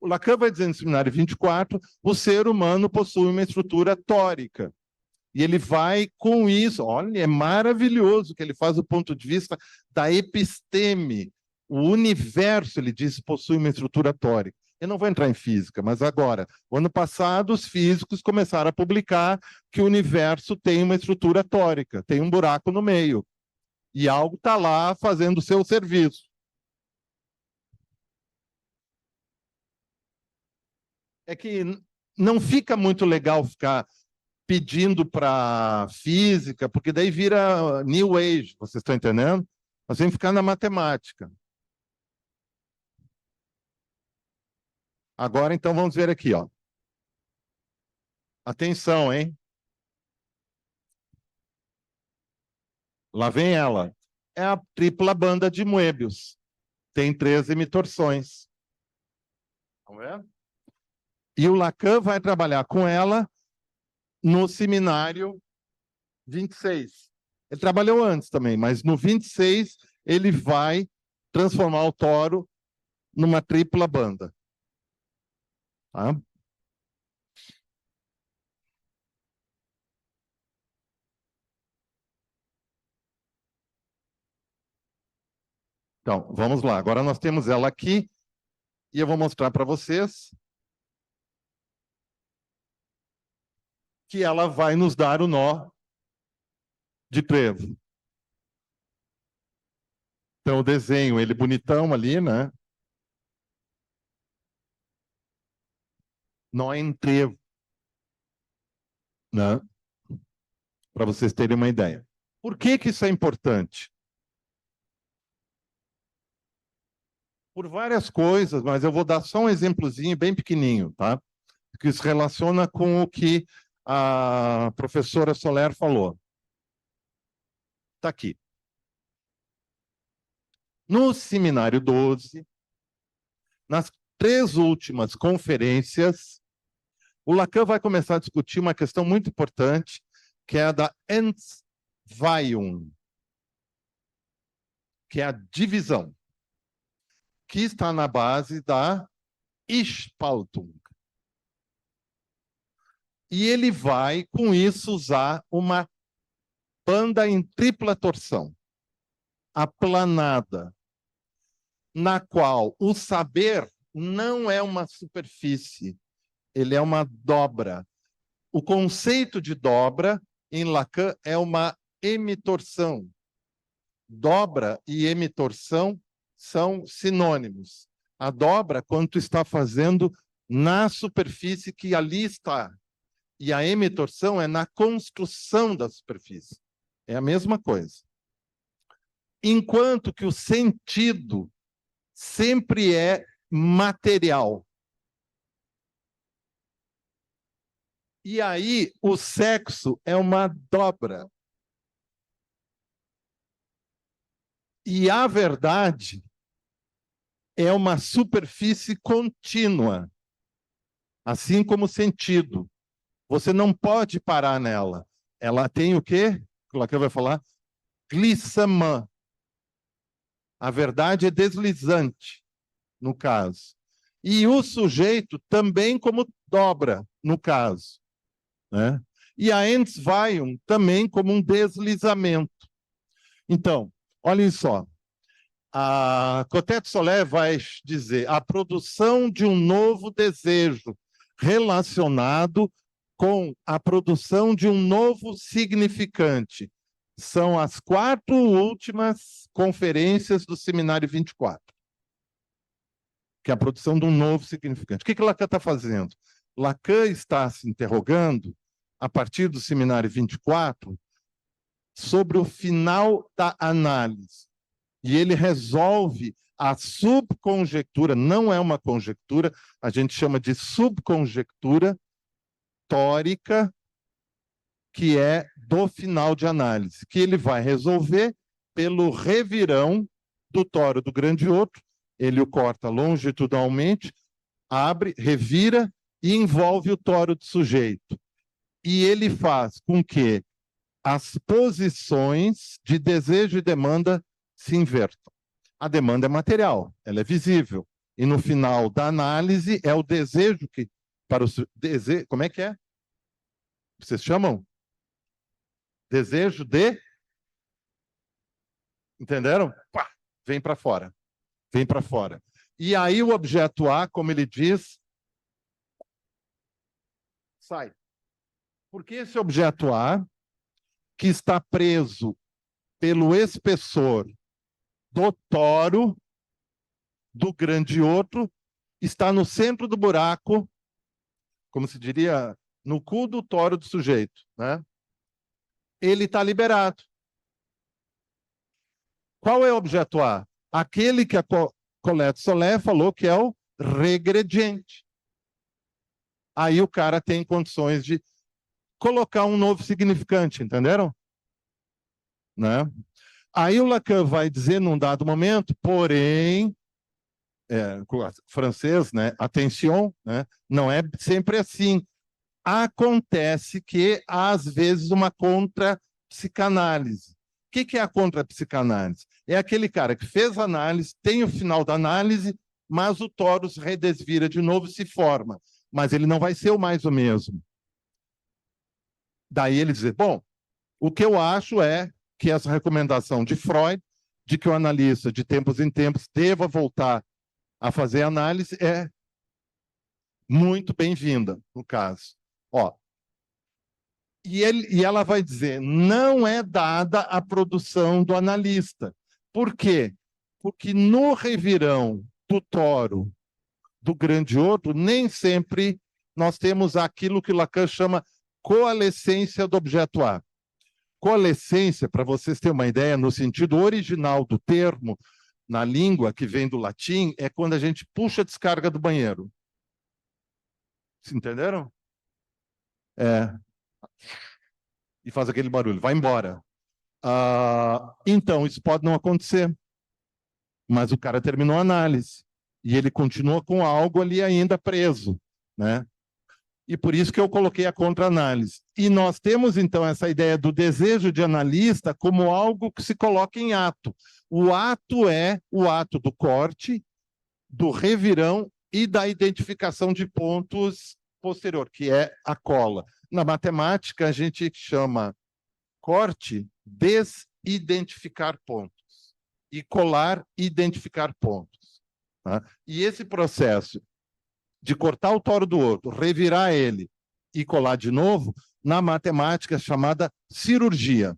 O Lacan vai dizer no seminário 24, o ser humano possui uma estrutura tórica. E ele vai com isso, olha, é maravilhoso que ele faz o ponto de vista da episteme. O universo, ele diz, possui uma estrutura tórica. Eu não vou entrar em física, mas agora, o ano passado, os físicos começaram a publicar que o universo tem uma estrutura tórica, tem um buraco no meio. E algo está lá fazendo o seu serviço. É que não fica muito legal ficar pedindo para física, porque daí vira New Age, vocês estão entendendo? Nós temos que ficar na matemática. Agora, então, vamos ver aqui, ó. Atenção, hein? Lá vem ela. É a tripla banda de Möbius. Tem 13 torções. Vamos ver? E o Lacan vai trabalhar com ela no seminário 26. Ele trabalhou antes também, mas no 26 ele vai transformar o toro numa tripla banda. Tá? Então, vamos lá. Agora nós temos ela aqui e eu vou mostrar para vocês que ela vai nos dar o nó de trevo. Então, o desenho, ele bonitão ali, né? Nó em trevo, né? Para vocês terem uma ideia. Por que que isso é importante? Por várias coisas, mas eu vou dar só um exemplozinho bem pequenininho, tá? Que se relaciona com o que a professora Soler falou. Está aqui. No seminário 12, nas 3 últimas conferências, o Lacan vai começar a discutir uma questão muito importante, que é a da Entzweiung, que é a divisão, que está na base da Spaltung. E ele vai, com isso, usar uma banda em tripla torção, aplanada, na qual o saber não é uma superfície, ele é uma dobra. O conceito de dobra, em Lacan, é uma hemitorção. Dobra e hemitorção são sinônimos. A dobra, quando tu está fazendo na superfície que ali está. E a hemitorção é na construção da superfície. É a mesma coisa. Enquanto que o sentido sempre é material. E aí, o sexo é uma dobra. E a verdade é uma superfície contínua, assim como o sentido. Você não pode parar nela. Ela tem o quê? O Lacan vai falar glissement. A verdade é deslizante, no caso. E o sujeito também como dobra, no caso, né? E a Entzweiung também como um deslizamento. Então, olhem só. A Cotette Solé vai dizer a produção de um novo desejo relacionado com a produção de um novo significante. São as 4 últimas conferências do Seminário 24, que é a produção de um novo significante. O que Lacan está fazendo? Lacan está se interrogando, a partir do Seminário 24, sobre o final da análise. E ele resolve a subconjectura, não é uma conjectura, a gente chama de subconjectura tórica, que é do final de análise, que ele vai resolver pelo revirão do tório do grande outro, ele o corta longitudinalmente, abre, revira e envolve o tório do sujeito. E ele faz com que as posições de desejo e demanda se invertam. A demanda é material, ela é visível. E no final da análise é o desejo que para o desejo, como é que é? Vocês chamam? Desejo de, entenderam? Pá, vem para fora. Vem para fora. E aí o objeto A, como ele diz, sai. Porque esse objeto A, que está preso pelo espessor do toro do grande outro, está no centro do buraco, como se diria, no cu do toro do sujeito, né? Ele está liberado. Qual é o objeto A? Aquele que a Colette Solé falou que é o regrediente. Aí o cara tem condições de colocar um novo significante, entenderam? Né? Aí o Lacan vai dizer num dado momento, porém, francês, né? Atenção, né? Não é sempre assim. Acontece que há, às vezes, uma contra-psicanálise. O que é a contra-psicanálise? É aquele cara que fez análise, tem o final da análise, mas o Torus redesvira de novo e se forma. Mas ele não vai ser o mais o mesmo. Daí ele diz, bom, o que eu acho é que essa recomendação de Freud, de que o analista, de tempos em tempos, deva voltar a fazer análise, é muito bem-vinda, no caso. Ó, e ela vai dizer, não é dada a produção do analista. Por quê? Porque no revirão do toro do grande outro, nem sempre nós temos aquilo que Lacan chama coalescência do objeto A. Coalescência, para vocês terem uma ideia, no sentido original do termo, na língua que vem do latim, é quando a gente puxa a descarga do banheiro. Se entenderam? É. E faz aquele barulho, vai embora. Então, isso pode não acontecer. Mas o cara terminou a análise. E ele continua com algo ali ainda preso, né? E por isso que eu coloquei a contra-análise. E nós temos, então, essa ideia do desejo de analista como algo que se coloca em ato. O ato é o ato do corte, do revirão e da identificação de pontos posterior, que é a cola. Na matemática, a gente chama corte desidentificar pontos e colar identificar pontos. Tá? E esse processo de cortar o toro do outro, revirar ele e colar de novo, na matemática chamada cirurgia.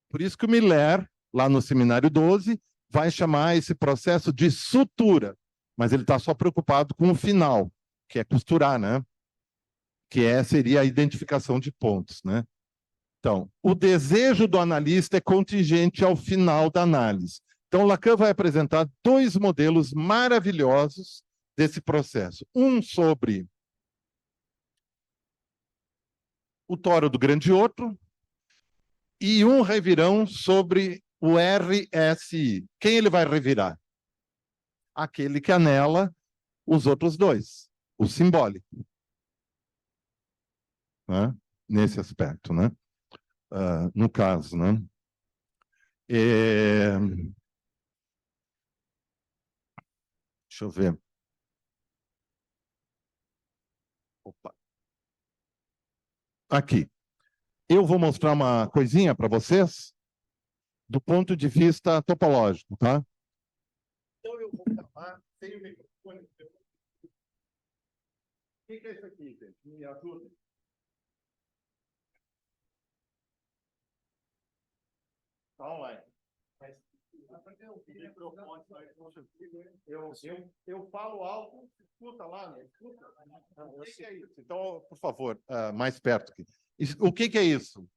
Por isso que o Miller, lá no Seminário 12, vai chamar esse processo de sutura, mas ele está só preocupado com o final, que é costurar, né? Seria a identificação de pontos, né? Então, o desejo do analista é contingente ao final da análise. Então, Lacan vai apresentar dois modelos maravilhosos desse processo. Um sobre o toro do grande outro e um revirão sobre o RSI. Quem ele vai revirar? Aquele que anela os outros dois, o simbólico. Né? Nesse aspecto, né? No caso, né? Deixa eu ver. Opa. Aqui. Eu vou mostrar uma coisinha para vocês do ponto de vista topológico, tá? Então eu vou chamar, sem o microfone. O que é isso aqui, gente? Me ajuda. Tá online. Eu falo alto, escuta lá, não escuta? O que é isso? Então, por favor, mais perto aqui. O que é isso?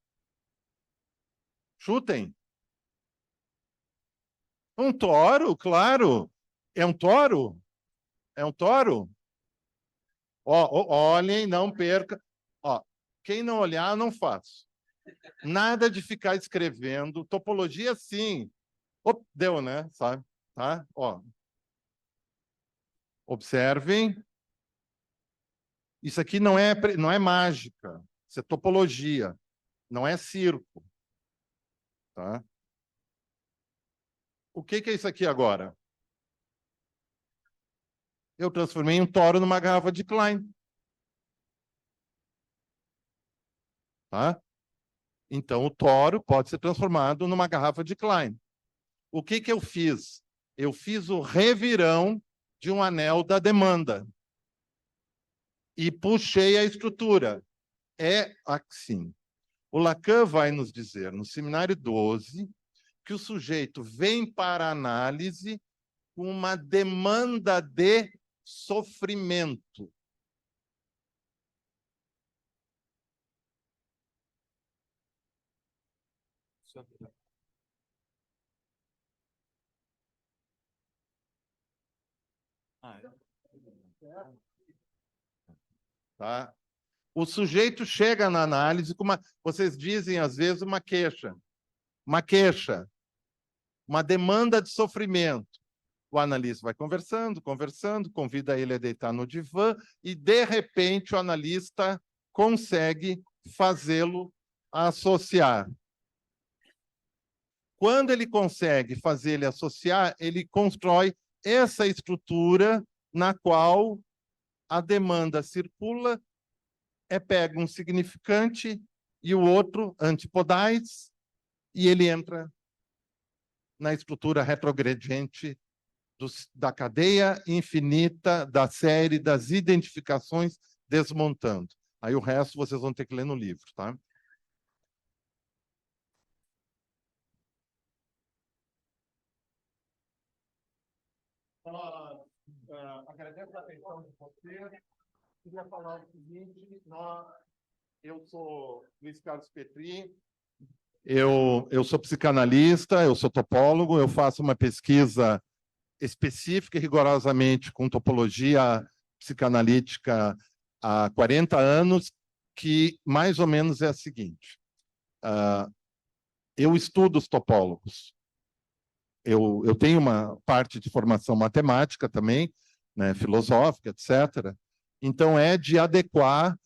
Chutem. Um toro, claro. É um toro? É um toro? Olhem, não perca. Ó, quem não olhar, não faço. Nada de ficar escrevendo. Topologia, sim. Deu, né? Sabe? Tá? Ó. Observem. Isso aqui não é mágica. Isso é topologia. Não é circo. Tá? O que é isso aqui agora? Eu transformei um toro numa garrafa de Klein. Tá? Então, o toro pode ser transformado numa garrafa de Klein. O que eu fiz? Eu fiz o revirão de um anel da demanda. E puxei a estrutura. É assim. O Lacan vai nos dizer, no Seminário 12, que o sujeito vem para a análise com uma demanda de sofrimento. Tá? O sujeito chega na análise com uma, vocês dizem às vezes uma queixa, uma demanda de sofrimento. O analista vai conversando, convida ele a deitar no divã e, de repente, o analista consegue fazê-lo associar. Quando ele consegue fazer ele associar, ele constrói essa estrutura na qual a demanda circula, pega um significante e o outro antipodais, e ele entra na estrutura retrogrediente da cadeia infinita, da série, das identificações, desmontando. Aí o resto vocês vão ter que ler no livro, tá? Agradeço a atenção de vocês. Queria falar o seguinte, eu sou Luiz Carlos Petri, eu sou psicanalista, eu sou topólogo, eu faço uma pesquisa específica e rigorosamente com topologia psicanalítica há 40 anos, que mais ou menos é a seguinte. Eu estudo os topólogos. Eu tenho uma parte de formação matemática também, né, filosófica, etc. Então, é de adequar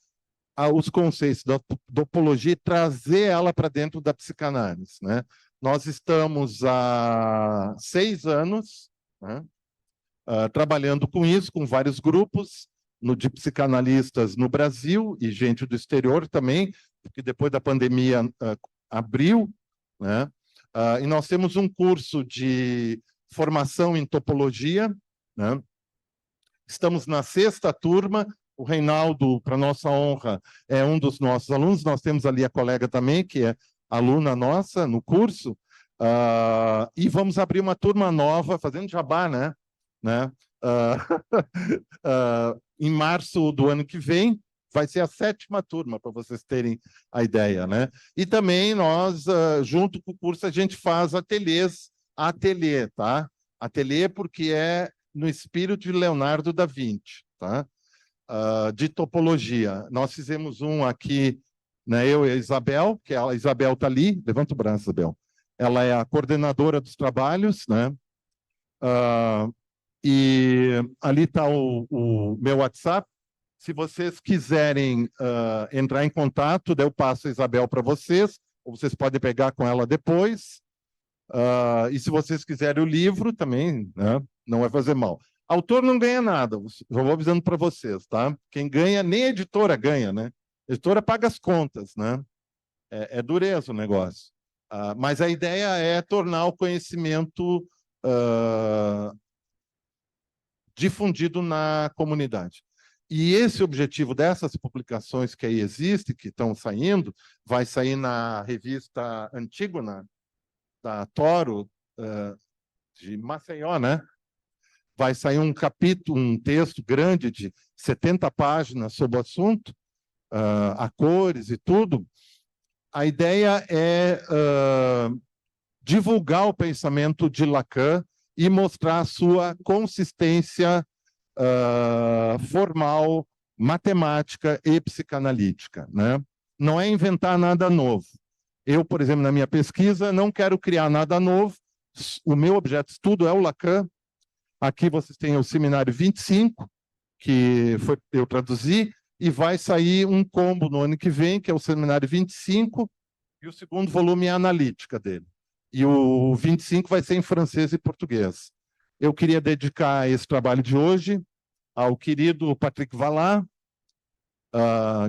os conceitos da topologia e trazer ela para dentro da psicanálise. Né? Nós estamos há 6 anos, né, trabalhando com isso, com vários grupos de psicanalistas no Brasil e gente do exterior também, porque depois da pandemia abriu, né? E nós temos um curso de formação em topologia, né? Estamos na 6ª turma. O Reinaldo, para nossa honra, é um dos nossos alunos. Nós temos ali a colega também, que é aluna nossa no curso. E vamos abrir uma turma nova, fazendo jabá, né? Em março do ano que vem, vai ser a 7ª turma, para vocês terem a ideia, né? E também nós, junto com o curso, a gente faz ateliê, tá? Ateliê porque é no espírito de Leonardo da Vinci, tá? De topologia. Nós fizemos um aqui, né, eu e a Isabel, que a Isabel está ali, levanta o braço, Isabel. Ela é a coordenadora dos trabalhos, né? E ali está o meu WhatsApp. Se vocês quiserem entrar em contato, daí eu passo a Isabel para vocês, ou vocês podem pegar com ela depois. E se vocês quiserem o livro também, né, não vai fazer mal. Autor não ganha nada, já vou avisando para vocês, tá? Quem ganha, nem a editora ganha, né? A editora paga as contas, né? É dureza o negócio. Mas a ideia é tornar o conhecimento difundido na comunidade. E esse objetivo dessas publicações que aí existem, que estão saindo, vai sair na revista Antígona, da Toro, de Maceió, né? Vai sair um capítulo, um texto grande de 70 páginas sobre o assunto, a cores e tudo. A ideia é divulgar o pensamento de Lacan e mostrar a sua consistência formal, matemática e psicanalítica, né? Não é inventar nada novo. Eu, por exemplo, na minha pesquisa, não quero criar nada novo. O meu objeto de estudo é o Lacan. Aqui vocês têm o seminário 25, que eu traduzi, e vai sair um combo no ano que vem, que é o seminário 25, e o segundo volume é a analítica dele. E o 25 vai ser em francês e português. Eu queria dedicar esse trabalho de hoje ao querido Patrick Vallard,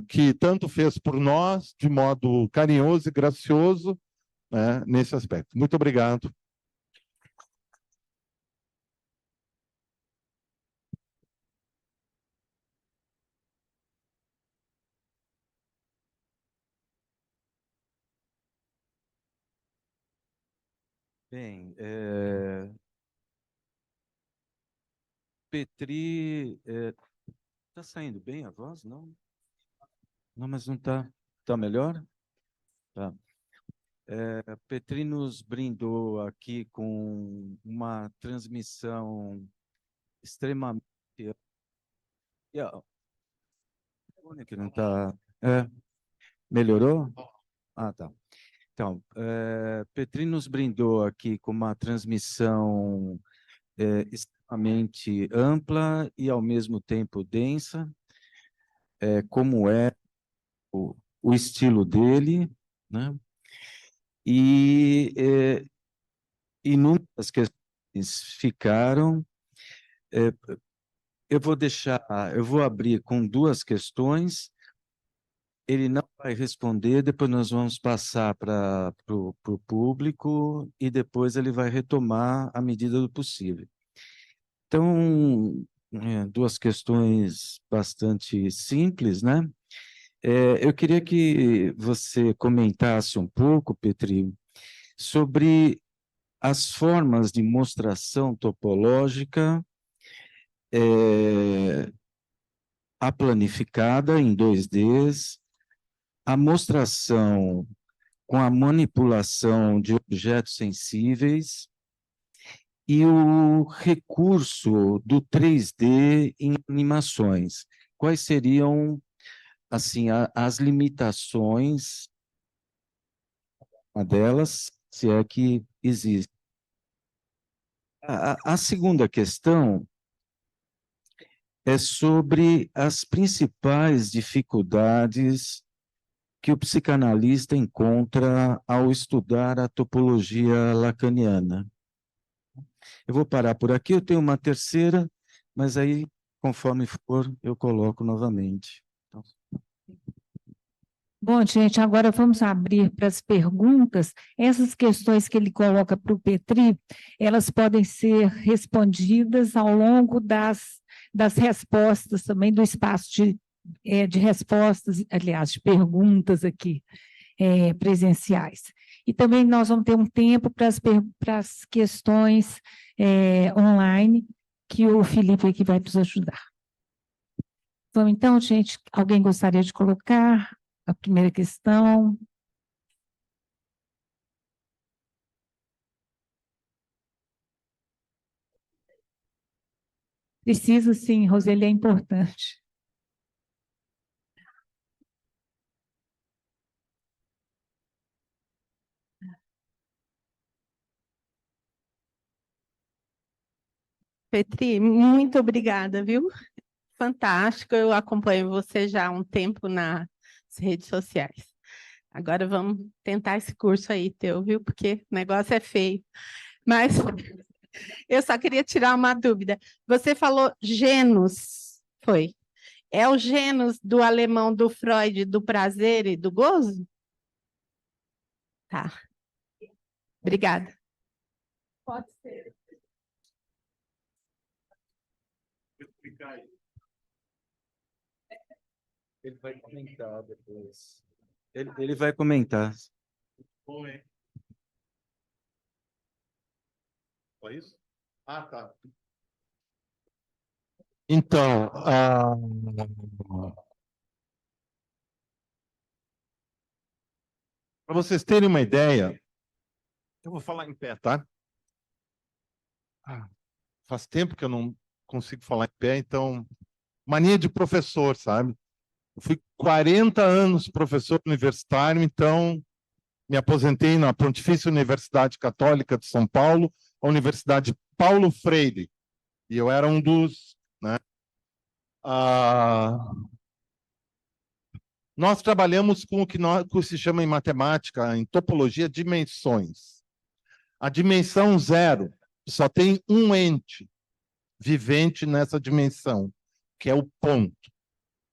que tanto fez por nós, de modo carinhoso e gracioso, né, nesse aspecto. Muito obrigado. Bem, Petri, está saindo bem a voz? Não? Não, mas não está. Está melhor? Tá. Petri nos brindou aqui com uma transmissão extremamente... Que não está... Melhorou? Ah, tá. Então, Petri nos brindou aqui com uma transmissão extremamente ampla e, ao mesmo tempo, densa, como é o estilo dele, né? E inúmeras questões ficaram. Eu vou abrir com 2 questões. Ele não vai responder, depois nós vamos passar para o público e depois ele vai retomar à medida do possível. Então, 2 questões bastante simples, né? Eu queria que você comentasse um pouco, Petri, sobre as formas de mostração topológica a planificada em 2Ds, a mostração com a manipulação de objetos sensíveis e o recurso do 3D em animações. Quais seriam, assim, as limitações delas, se é que existe? A segunda questão é sobre as principais dificuldades que o psicanalista encontra ao estudar a topologia lacaniana. Eu vou parar por aqui, eu tenho uma terceira, mas aí, conforme for, eu coloco novamente. Então... Bom, gente, agora vamos abrir para as perguntas. Essas questões que ele coloca para o Petri, elas podem ser respondidas ao longo das respostas também, do espaço de respostas, aliás, de perguntas aqui, presenciais. E também nós vamos ter um tempo para as questões online, que o Felipe aqui vai nos ajudar. Então, gente, alguém gostaria de colocar a primeira questão? Precisa, sim, Roseli, é importante. Petri, muito obrigada, viu? Fantástico, eu acompanho você já há um tempo nas redes sociais. Agora vamos tentar esse curso aí teu, viu? Porque o negócio é feio. Mas eu só queria tirar uma dúvida. Você falou genus, foi? É o genus do alemão do Freud, do prazer e do gozo? Tá. Obrigada. Pode ser. Ele vai comentar depois. Ele vai comentar. Bom, hein? Foi isso? Ah, tá. Então, para vocês terem uma ideia, eu vou falar em pé, tá? Faz tempo que eu não consigo falar em pé, então, mania de professor, sabe? Eu fui 40 anos professor universitário, então me aposentei na Pontifícia Universidade Católica de São Paulo, a Universidade Paulo Freire, e eu era um dos, né? Nós trabalhamos com o que se chama em matemática, em topologia, dimensões. A dimensão zero só tem um ente vivente nessa dimensão, que é o ponto,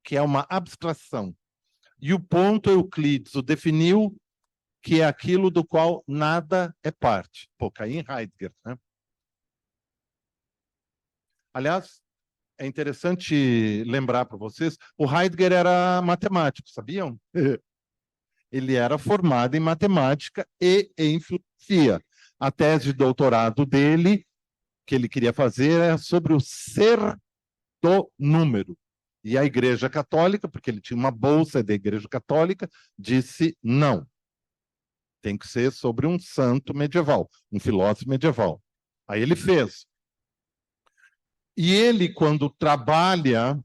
que é uma abstração. E o ponto Euclides o definiu que é aquilo do qual nada é parte. Pô, caí em Heidegger, né? Aliás, é interessante lembrar para vocês, o Heidegger era matemático, sabiam? Ele era formado em matemática e em filosofia. A tese de doutorado dele, que ele queria fazer, é sobre o ser do número. E a Igreja Católica, porque ele tinha uma bolsa da Igreja Católica, disse não. Tem que ser sobre um santo medieval, um filósofo medieval. Aí ele fez. E ele, quando trabalha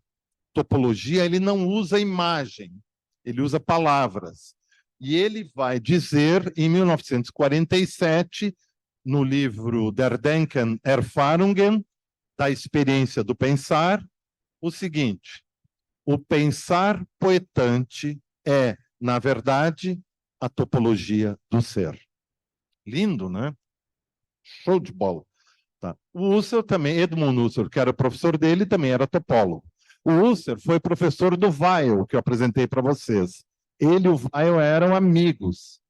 topologia, ele não usa imagem, ele usa palavras. E ele vai dizer, em 1947, no livro Der Denken Erfahrungen, da experiência do pensar, o seguinte: o pensar poetante é, na verdade, a topologia do ser. Lindo, né? Show de bola. Tá. O Husserl também, Edmund Husserl, que era o professor dele, também era topólogo. O Husserl foi professor do Weil, que eu apresentei para vocês. Ele e o Weil eram amigos,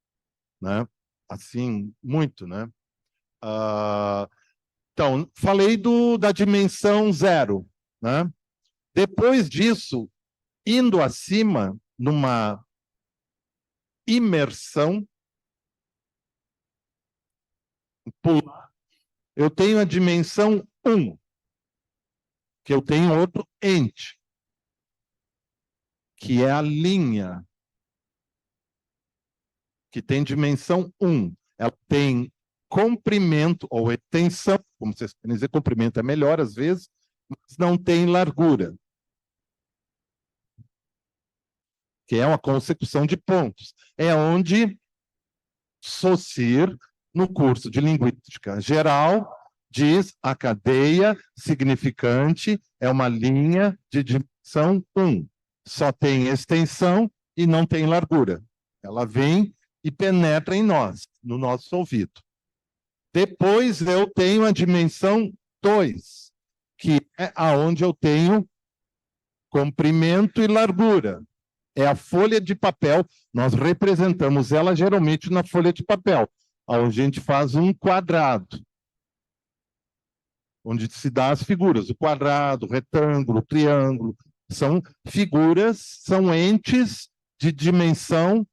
né? Assim, muito, né? Então, falei da dimensão zero, né? Depois disso, indo acima, numa imersão, eu tenho a dimensão 1, que eu tenho outro ente, que é a linha, que tem dimensão 1. Ela tem comprimento ou extensão, como vocês querem dizer, comprimento é melhor às vezes, mas não tem largura, que é uma consecução de pontos. É onde Saussure, no curso de Linguística Geral, diz a cadeia significante é uma linha de dimensão 1. Só tem extensão e não tem largura. Ela vem e penetra em nós, no nosso ouvido. Depois eu tenho a dimensão 2, que é aonde eu tenho comprimento e largura. É a folha de papel, nós representamos ela geralmente na folha de papel, onde a gente faz um quadrado. onde se dá as figuras, o quadrado, o retângulo, o triângulo. São figuras, são entes de dimensão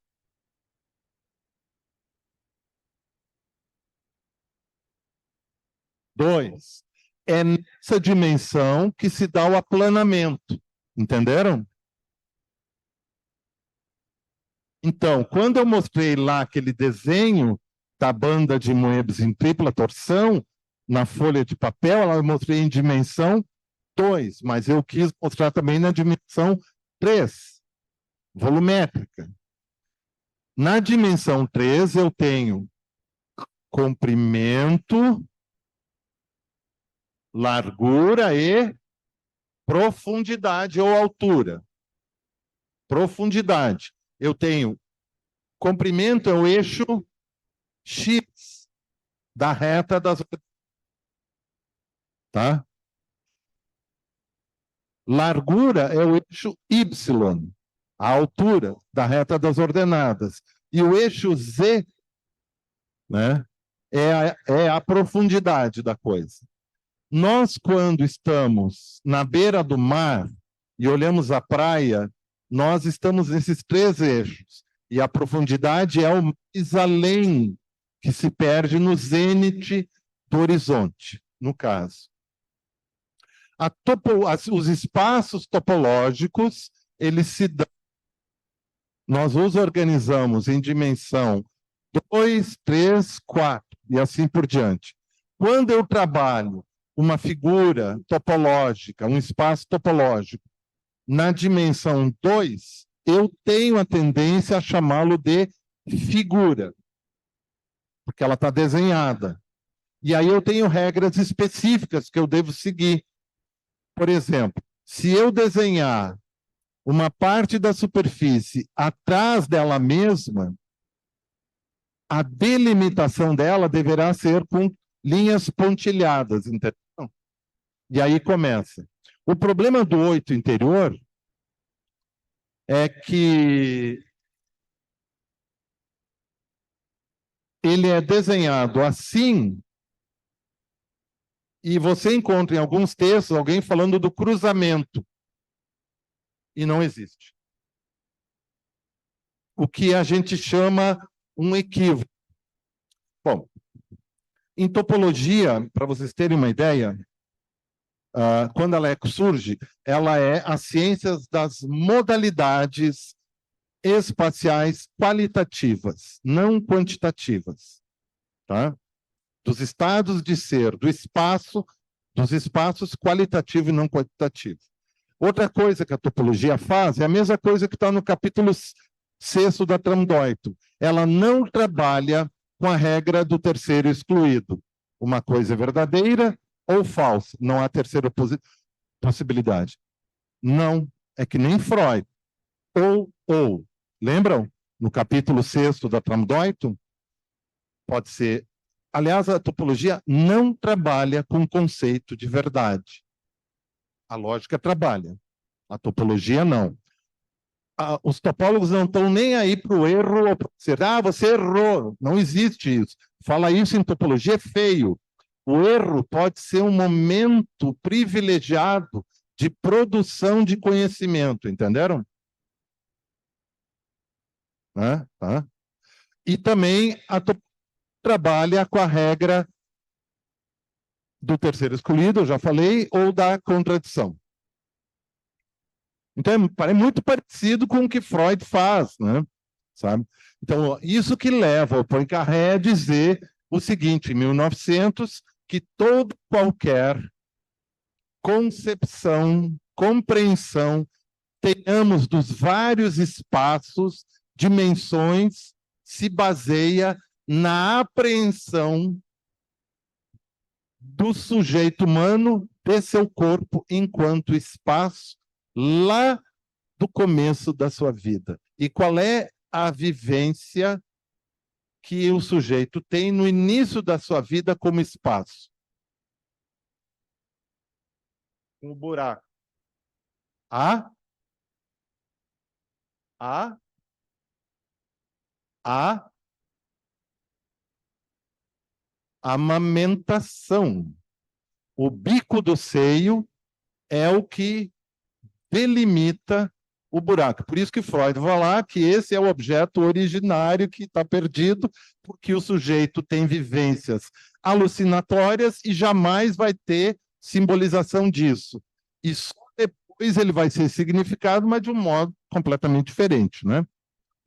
2. É nessa dimensão que se dá o aplanamento. Entenderam? Então, quando eu mostrei lá aquele desenho da banda de Moebius em tripla torção, na folha de papel, eu mostrei em dimensão 2, mas eu quis mostrar também na dimensão 3, volumétrica. Na dimensão 3, eu tenho comprimento, largura e profundidade ou altura. Profundidade. Eu tenho comprimento é o eixo X da reta das... Tá? Largura é o eixo Y, a altura da reta das ordenadas. E o eixo Z, né, é a profundidade da coisa. Nós, quando estamos na beira do mar e olhamos a praia, nós estamos nesses 3 eixos. E a profundidade é o mais além, que se perde no zênite do horizonte, no caso. Os espaços topológicos, eles se dão. Nós os organizamos em dimensão 2, 3, 4 e assim por diante. Quando eu trabalho uma figura topológica, um espaço topológico, na dimensão 2, eu tenho a tendência a chamá-lo de figura, porque ela está desenhada. E aí eu tenho regras específicas que eu devo seguir. Por exemplo, se eu desenhar uma parte da superfície atrás dela mesma, a delimitação dela deverá ser com linhas pontilhadas, entendeu? E aí começa. O problema do 8 interior é que ele é desenhado assim, e você encontra em alguns textos alguém falando do cruzamento, e não existe. O que a gente chama um equívoco. Bom, em topologia, para vocês terem uma ideia, quando ela surge, ela é as ciências das modalidades espaciais qualitativas, não quantitativas, tá? Dos estados de ser, do espaço, dos espaços qualitativo e não quantitativo. Outra coisa que a topologia faz é a mesma coisa que está no capítulo 6º da Tramdoito. Ela não trabalha com a regra do terceiro excluído. Uma coisa é verdadeira ou falsa, não há terceira possibilidade. Não, é que nem Freud. Ou. Lembram? No capítulo 6º da Tramdoito? Pode ser. Aliás, a topologia não trabalha com o conceito de verdade. A lógica trabalha. A topologia não. Os topólogos não estão nem aí para o erro ou para dizer, você errou. Não existe isso. Fala isso em topologia é feio. O erro pode ser um momento privilegiado de produção de conhecimento, entenderam? Tá? E também trabalha com a regra do terceiro excluído, eu já falei, ou da contradição. Então, é muito parecido com o que Freud faz, né? Sabe? Então, isso que leva o Poincaré a dizer o seguinte, em 1900, que qualquer concepção, compreensão, tenhamos dos vários espaços, dimensões, se baseia na apreensão do sujeito humano de seu corpo enquanto espaço lá do começo da sua vida. E qual é a vivência que o sujeito tem no início da sua vida como espaço? Um buraco. A amamentação. O bico do seio é o que delimita o buraco. Por isso que Freud vai lá que esse é o objeto originário que está perdido, porque o sujeito tem vivências alucinatórias e jamais vai ter simbolização disso. E só depois ele vai ser significado, mas de um modo completamente diferente, né?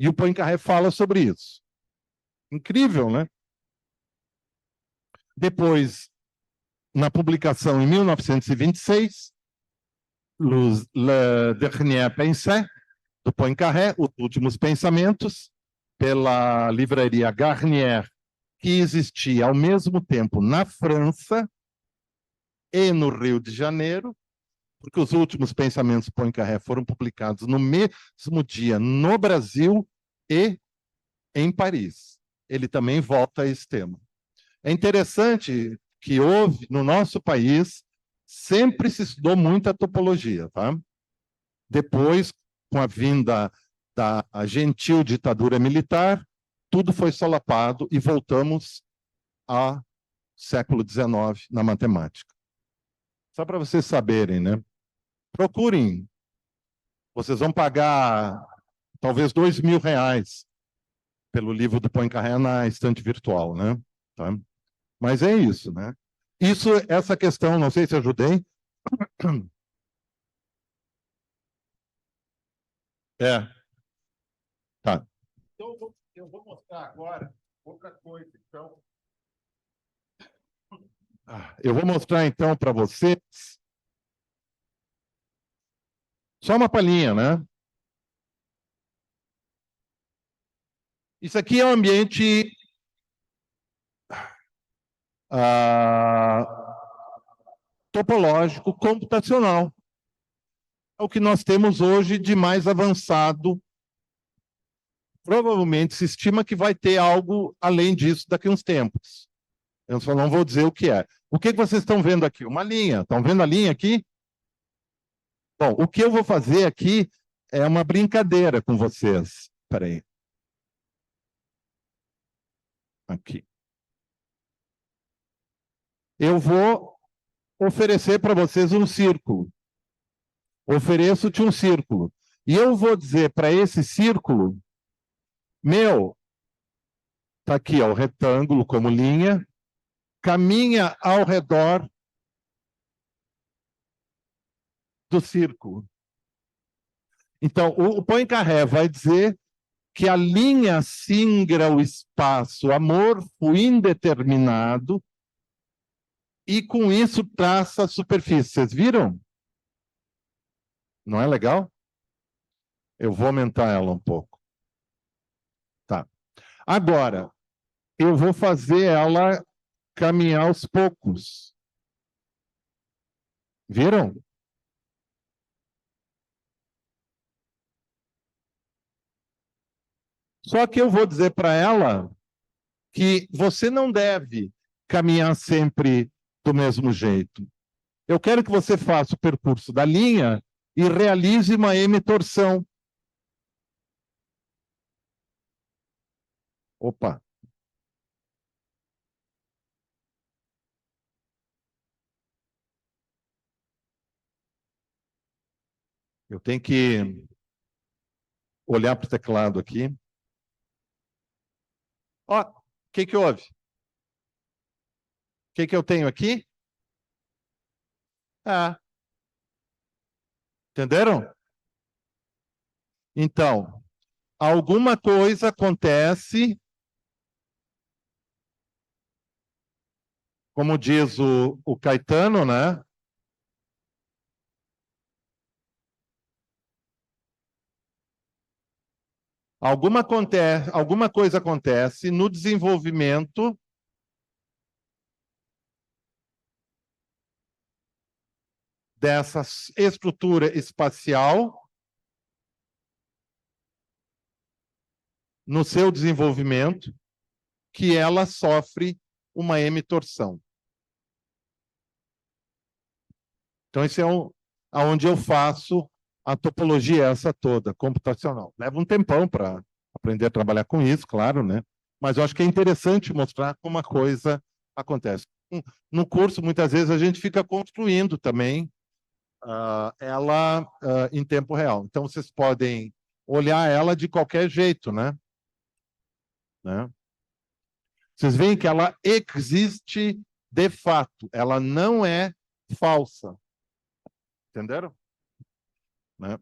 E o Poincaré fala sobre isso. Incrível, né? Depois, na publicação em 1926, Le Dernier Pensée, do Poincaré, Os Últimos Pensamentos, pela livraria Garnier, que existia ao mesmo tempo na França e no Rio de Janeiro, porque os Últimos Pensamentos do Poincaré foram publicados no mesmo dia no Brasil e em Paris. Ele também volta a esse tema. É interessante que houve, no nosso país, sempre se estudou muito a topologia, tá? Depois, com a vinda da gentil ditadura militar, tudo foi solapado e voltamos ao século XIX na matemática. Só para vocês saberem, né? Procurem. Vocês vão pagar talvez R$ 2.000 pelo livro do Poincaré na estante virtual, né? Tá? Mas é isso, né? Isso, essa questão, não sei se ajudei. É, tá. Então, eu vou mostrar agora outra coisa. Então, eu vou mostrar então para vocês só uma palhinha, né? Isso aqui é um ambiente topológico computacional. É o que nós temos hoje de mais avançado. Provavelmente se estima que vai ter algo além disso daqui a uns tempos. Eu só não vou dizer o que é. O que vocês estão vendo aqui? Uma linha. Estão vendo a linha aqui? Bom, o que eu vou fazer aqui é uma brincadeira com vocês. Espera aí. Aqui. Eu vou oferecer para vocês um círculo. Ofereço-te um círculo. E eu vou dizer para esse círculo, meu, está aqui, ó, o retângulo como linha, caminha ao redor do círculo. Então, o Poincaré vai dizer que a linha singra o espaço amorfo indeterminado e, com isso, traça a superfície. Vocês viram? Não é legal? Eu vou aumentar ela um pouco. Tá. Agora, eu vou fazer ela caminhar aos poucos. Viram? Só que eu vou dizer para ela que você não deve caminhar sempre do mesmo jeito. Eu quero que você faça o percurso da linha e realize uma M-torção. Opa! Eu tenho que olhar para o teclado aqui. Ó, o que houve? O que eu tenho aqui? Ah. Entenderam? Então, alguma coisa acontece, como diz o Caetano, né? Alguma coisa acontece no desenvolvimento dessa estrutura espacial no seu desenvolvimento, que ela sofre uma M-torção. Então, esse é onde eu faço a topologia essa toda, computacional. Leva um tempão para aprender a trabalhar com isso, claro, né? Mas eu acho que é interessante mostrar como a coisa acontece. no curso, muitas vezes, a gente fica construindo também ela em tempo real. Então, vocês podem olhar ela de qualquer jeito, né? Vocês veem que ela existe de fato, ela não é falsa. Entenderam? Né?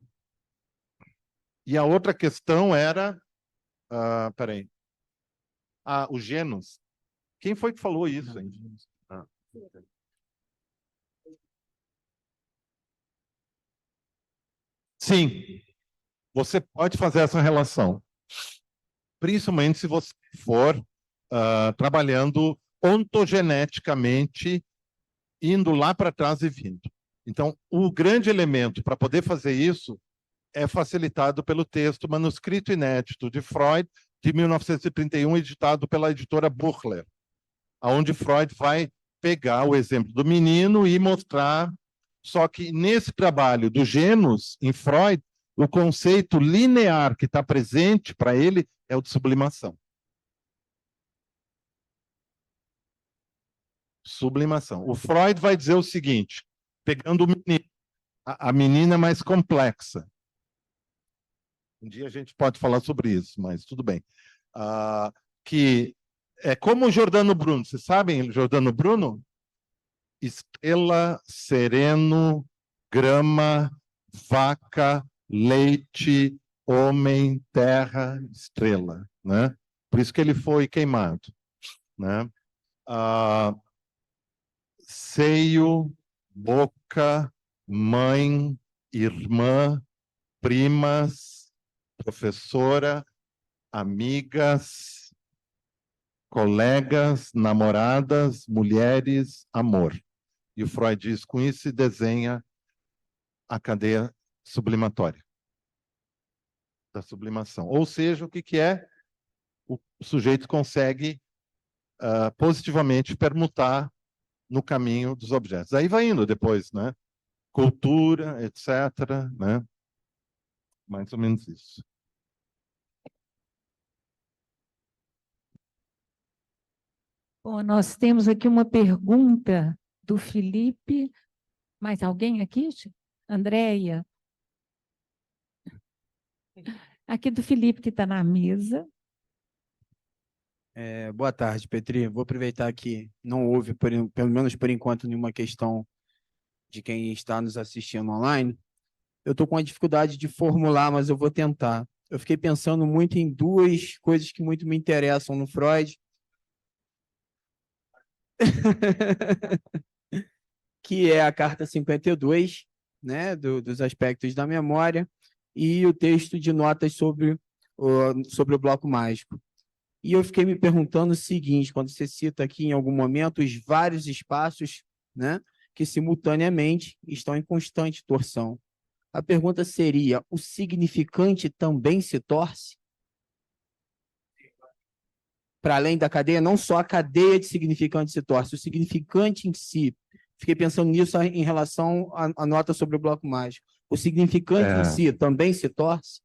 E a outra questão era... peraí. O genus. Quem foi que falou isso? Hein? Sim, você pode fazer essa relação. Principalmente se você for trabalhando ontogeneticamente, indo lá para trás e vindo. Então, o grande elemento para poder fazer isso é facilitado pelo texto manuscrito inédito de Freud, de 1931, editado pela editora Buchler, onde Freud vai pegar o exemplo do menino e mostrar. Só que nesse trabalho do genus, em Freud, o conceito linear que está presente para ele é o de sublimação. Sublimação. O Freud vai dizer o seguinte, pegando o menino, a menina mais complexa. Um dia a gente pode falar sobre isso, mas tudo bem. Que é como o Giordano Bruno. Vocês sabem, Giordano Bruno? Estrela, sereno, grama, vaca, leite, homem, terra, estrela, né? Por isso que ele foi queimado, né? Seio, boca, mãe, irmã, primas, professora, amigas, colegas, namoradas, mulheres, amor. E o Freud diz, com isso se desenha a cadeia sublimatória da sublimação. Ou seja, o que é? O sujeito consegue positivamente permutar no caminho dos objetos. Aí vai indo depois, né? Cultura, etc., né? Mais ou menos isso. Bom, nós temos aqui uma pergunta do Felipe. Mais alguém aqui? Andréia? Aqui do Felipe, que está na mesa. Boa tarde, Petri. Vou aproveitar que não houve, pelo menos por enquanto, nenhuma questão de quem está nos assistindo online. Eu estou com a dificuldade de formular, mas eu vou tentar. Eu fiquei pensando muito em duas coisas que muito me interessam no Freud. Que é a carta 52, né, dos aspectos da memória, e o texto de notas sobre o bloco mágico. E eu fiquei me perguntando o seguinte, quando você cita aqui em algum momento os vários espaços, né, que simultaneamente estão em constante torção. A pergunta seria, o significante também se torce? Para além da cadeia, não só a cadeia de significante se torce, o significante em si. Fiquei pensando nisso em relação à nota sobre o bloco mágico. O significante em si também se torce?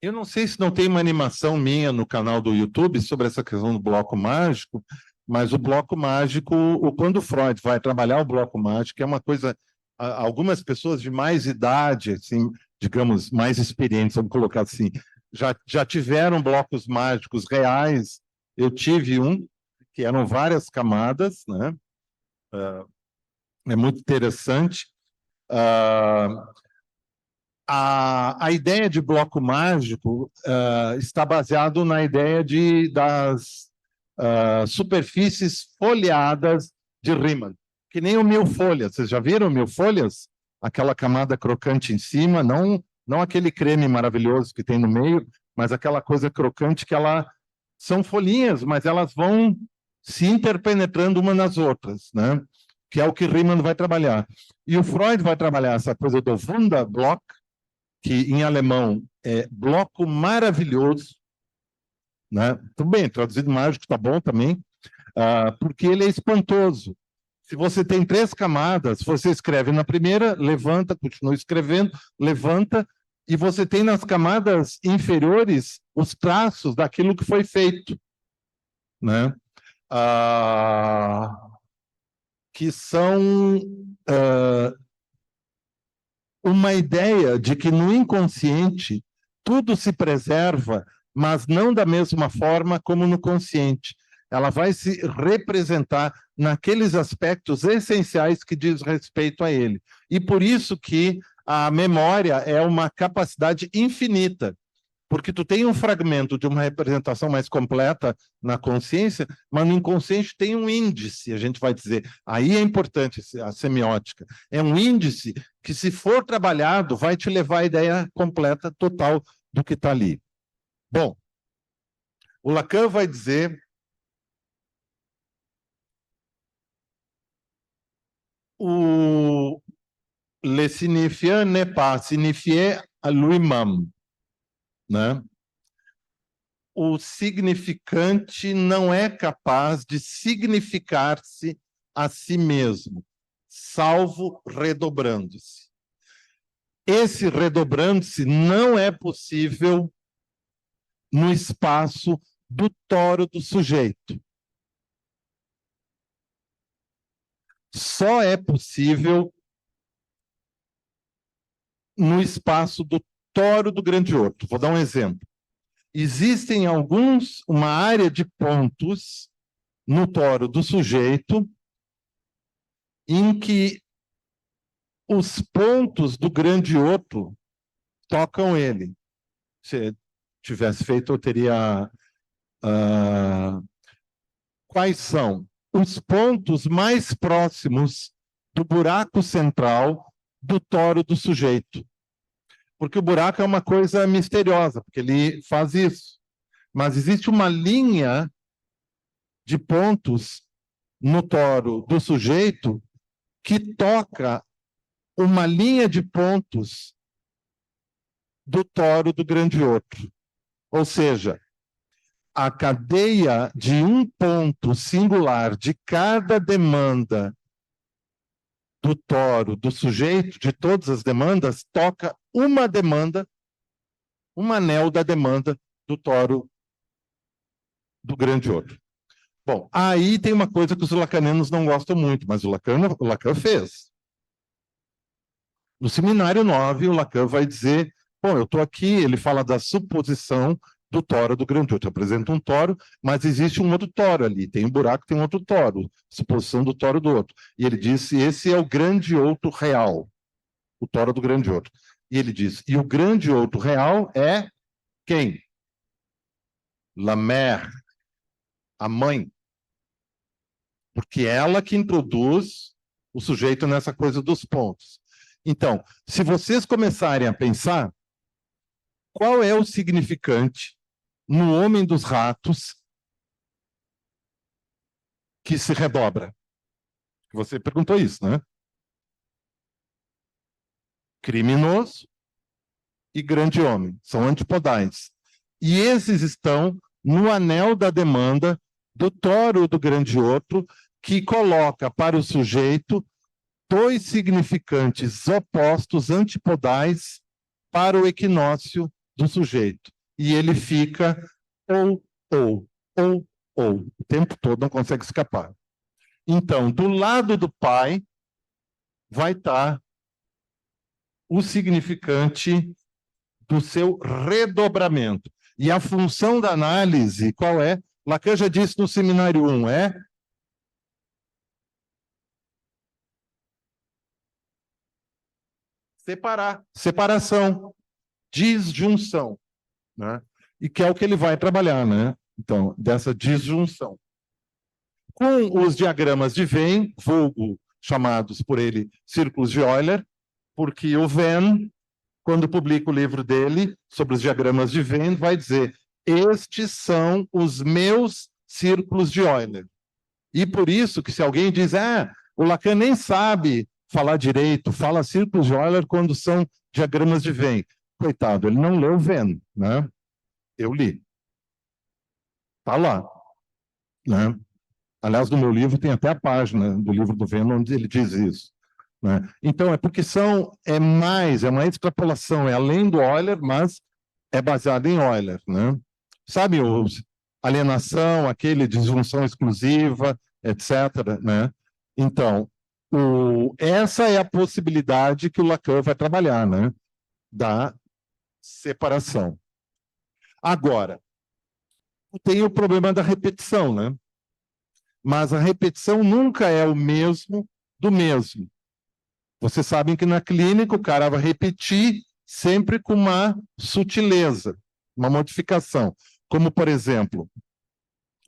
Eu não sei se não tem uma animação minha no canal do YouTube sobre essa questão do bloco mágico, mas o bloco mágico, quando Freud vai trabalhar o bloco mágico, é uma coisa... Algumas pessoas de mais idade, assim, digamos, mais experientes, vamos colocar assim, já tiveram blocos mágicos reais. Eu tive um, que eram várias camadas, né? É muito interessante. A ideia de bloco mágico está baseado na ideia das superfícies folheadas de Riemann, que nem o mil-folhas. Vocês já viram mil-folhas? Aquela camada crocante em cima, não aquele creme maravilhoso que tem no meio, mas aquela coisa crocante que são folhinhas, mas elas vão se interpenetrando uma nas outras, né? Que é o que Riemann vai trabalhar. E o Freud vai trabalhar essa coisa do Wunderblock, que em alemão é bloco maravilhoso, né? Tudo bem, traduzido mágico está bom também, porque ele é espantoso. Se você tem 3 camadas, você escreve na primeira, levanta, continua escrevendo, levanta, e você tem nas camadas inferiores os traços daquilo que foi feito, né? que são uma ideia de que no inconsciente tudo se preserva, mas não da mesma forma como no consciente. Ela vai se representar naqueles aspectos essenciais que diz respeito a ele. E por isso que a memória é uma capacidade infinita, porque tu tem um fragmento de uma representação mais completa na consciência, mas no inconsciente tem um índice, a gente vai dizer. Aí é importante a semiótica. É um índice que, se for trabalhado, vai te levar à ideia completa, total do que está ali. Bom, o Lacan vai dizer le signifiant n'est pas signifié à lui-même, né? O significante não é capaz de significar-se a si mesmo, salvo redobrando-se. Esse redobrando-se não é possível no espaço do toro do sujeito. Só é possível no espaço do toro do grande outro. Vou dar um exemplo. Existem uma área de pontos no toro do sujeito em que os pontos do grande outro tocam ele. Se tivesse feito, eu teria... quais são os pontos mais próximos do buraco central do toro do sujeito? Porque o buraco é uma coisa misteriosa, porque ele faz isso. Mas existe uma linha de pontos no toro do sujeito que toca uma linha de pontos do toro do grande outro. Ou seja, a cadeia de um ponto singular de cada demanda do toro, do sujeito, de todas as demandas, toca uma demanda, um anel da demanda do toro do grande outro. Bom, aí tem uma coisa que os lacanianos não gostam muito, mas o Lacan fez. No seminário 9, o Lacan vai dizer, bom, eu estou aqui, ele fala da suposição do toro do grande outro. Apresenta um toro, mas existe um outro toro ali. Tem um buraco, tem um outro toro. Suposição do toro do outro. E ele disse, esse é o grande outro real. O toro do grande outro. E ele diz, e o grande outro real é quem? La mère, a mãe. Porque é ela que introduz o sujeito nessa coisa dos pontos. Então, se vocês começarem a pensar, qual é o significante no homem dos ratos que se redobra? Você perguntou isso, né? Criminoso e grande homem, são antipodais. E esses estão no anel da demanda do toro do grande outro, que coloca para o sujeito dois significantes opostos, antipodais, para o equinócio do sujeito. E ele fica ou, o tempo todo, não consegue escapar. Então, do lado do pai, vai estar o significante do seu redobramento. E a função da análise, qual é? Lacan já disse no seminário 1, é separação, disjunção, né? E que é o que ele vai trabalhar, né? Então, dessa disjunção. Com os diagramas de Venn, vulgo chamados por ele círculos de Euler, porque o Venn, quando publica o livro dele sobre os diagramas de Venn, vai dizer, estes são os meus círculos de Euler. E por isso que se alguém diz, o Lacan nem sabe falar direito, fala círculos de Euler quando são diagramas de Venn. Coitado, ele não leu Venn, né? Eu li. Está lá, né? Aliás, no meu livro tem até a página do livro do Venn onde ele diz isso, né? Então, é porque é uma extrapolação, é além do Euler, mas é baseado em Euler, né? Sabe, alienação, aquele disjunção exclusiva, etc., né? Então, essa é a possibilidade que o Lacan vai trabalhar, né? Da separação. Agora, tem o problema da repetição, né? Mas a repetição nunca é o mesmo do mesmo. Vocês sabem que na clínica o cara vai repetir sempre com uma sutileza, uma modificação. Como, por exemplo,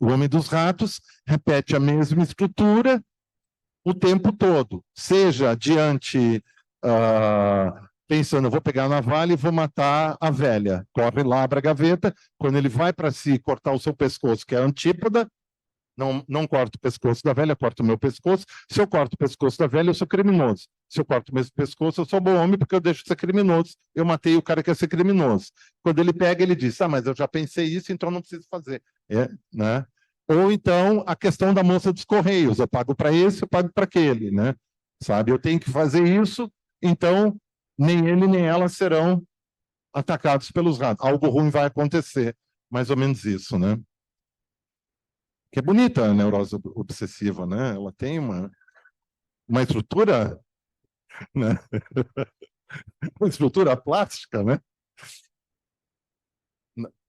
o Homem dos Ratos repete a mesma estrutura o tempo todo, seja diante, pensando, eu vou pegar a navalha e vou matar a velha. Corre lá, abre a gaveta, quando ele vai para si cortar o seu pescoço, que é a antípoda, não corto o pescoço da velha, corto o meu pescoço. Se eu corto o pescoço da velha, eu sou criminoso. Se eu corto o meu pescoço, eu sou bom homem, porque eu deixo de ser criminoso. Eu matei o cara que ia ser criminoso. Quando ele pega, ele diz, mas eu já pensei isso, então não preciso fazer. Né? Ou então, a questão da moça dos Correios. Eu pago para esse, eu pago para aquele. Né? Sabe? Eu tenho que fazer isso, então nem ele nem ela serão atacados pelos ratos. Algo ruim vai acontecer. Mais ou menos isso, né? Que é bonita a neurose obsessiva, né? Ela tem uma estrutura, né? Uma estrutura plástica, né?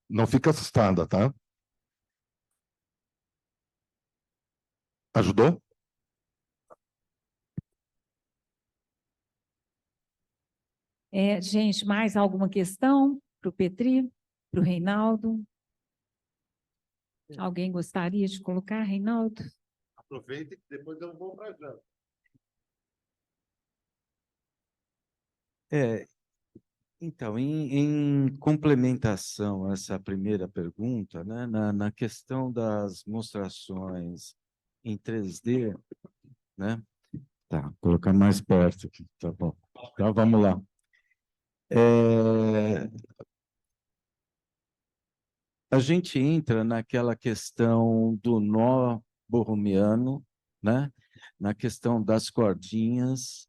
Não fica assustada, tá? Ajudou? Gente, mais alguma questão para o Petri, para o Reinaldo? Alguém gostaria de colocar, Reinaldo? Aproveite que depois eu vou para já. Então, em complementação a essa primeira pergunta, né, na questão das mostrações em 3D, né? Tá, vou colocar mais perto aqui, tá bom. Então, vamos lá. A gente entra naquela questão do nó borromiano, né? Na questão das cordinhas,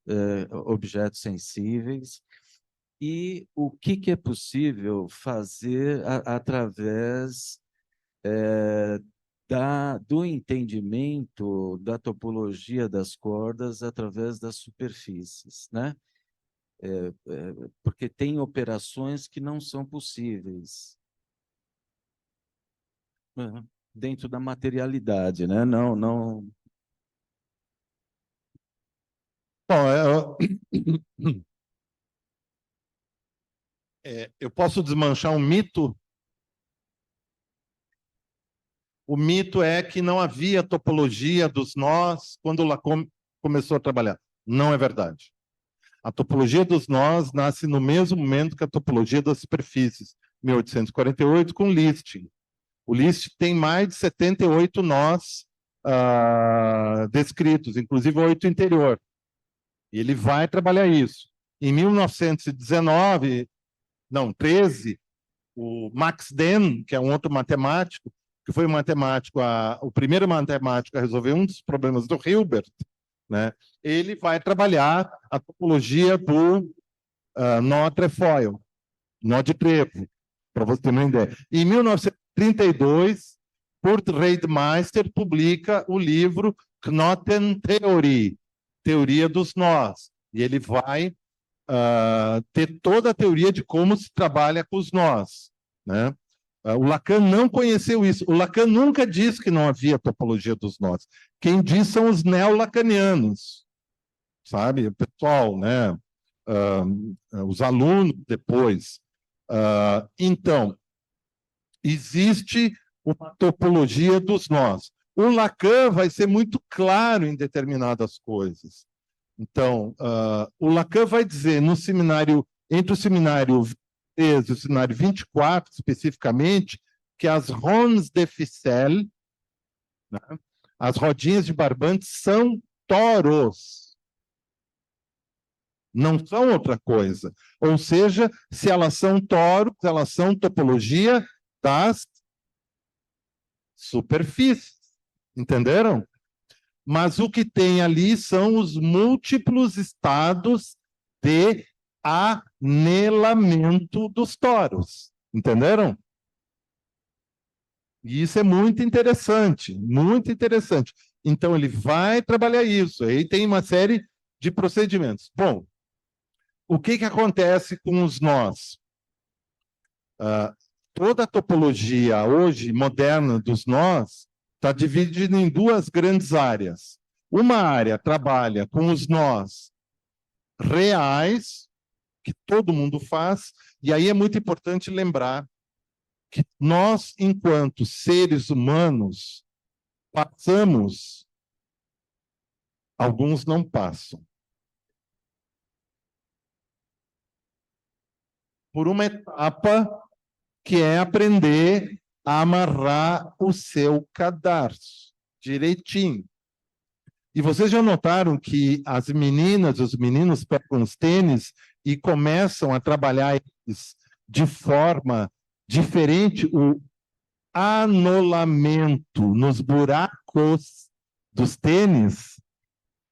objetos sensíveis, e o que é possível fazer através do entendimento da topologia das cordas através das superfícies, né? Porque tem operações que não são possíveis dentro da materialidade, né? Não. Bom, eu posso desmanchar um mito. O mito é que não havia topologia dos nós quando o Lacan começou a trabalhar. Não é verdade. A topologia dos nós nasce no mesmo momento que a topologia das superfícies, 1848, com Liszt. O Liszt tem mais de 78 nós descritos, inclusive 8 interior. E ele vai trabalhar isso. Em 13, o Max Dehn, que é um outro matemático, que foi o primeiro matemático a resolver um dos problemas do Hilbert, né? Ele vai trabalhar a topologia do nó trefoil, nó de trevo, para você ter uma ideia. Em 1932, Kurt Reidmeister publica o livro Knotentheorie, Teoria dos Nós, e ele vai ter toda a teoria de como se trabalha com os nós, né? O Lacan não conheceu isso. O Lacan nunca disse que não havia topologia dos nós. Quem diz são os neo-lacanianos, sabe? O pessoal, né? Os alunos depois. Então, existe uma topologia dos nós. O Lacan vai ser muito claro em determinadas coisas. Então, o Lacan vai dizer no seminário, entre o seminário 13 e o seminário 24, especificamente, que as rondes de ficelle, né, as rodinhas de barbante, são toros. Não são outra coisa. Ou seja, se elas são toros, elas são topologia das superfícies. Entenderam? Mas o que tem ali são os múltiplos estados de anelamento dos toros. Entenderam? E isso é muito interessante, muito interessante. Então, ele vai trabalhar isso. Aí tem uma série de procedimentos. Bom, o que que acontece com os nós? Toda a topologia hoje moderna dos nós está dividida em duas grandes áreas. Uma área trabalha com os nós reais, que todo mundo faz, e aí é muito importante lembrar que nós, enquanto seres humanos, passamos, alguns não passam, por uma etapa que é aprender a amarrar o seu cadarço direitinho. E vocês já notaram que as meninas, os meninos pegam os tênis e começam a trabalhar eles de forma diferente, o anolamento nos buracos dos tênis,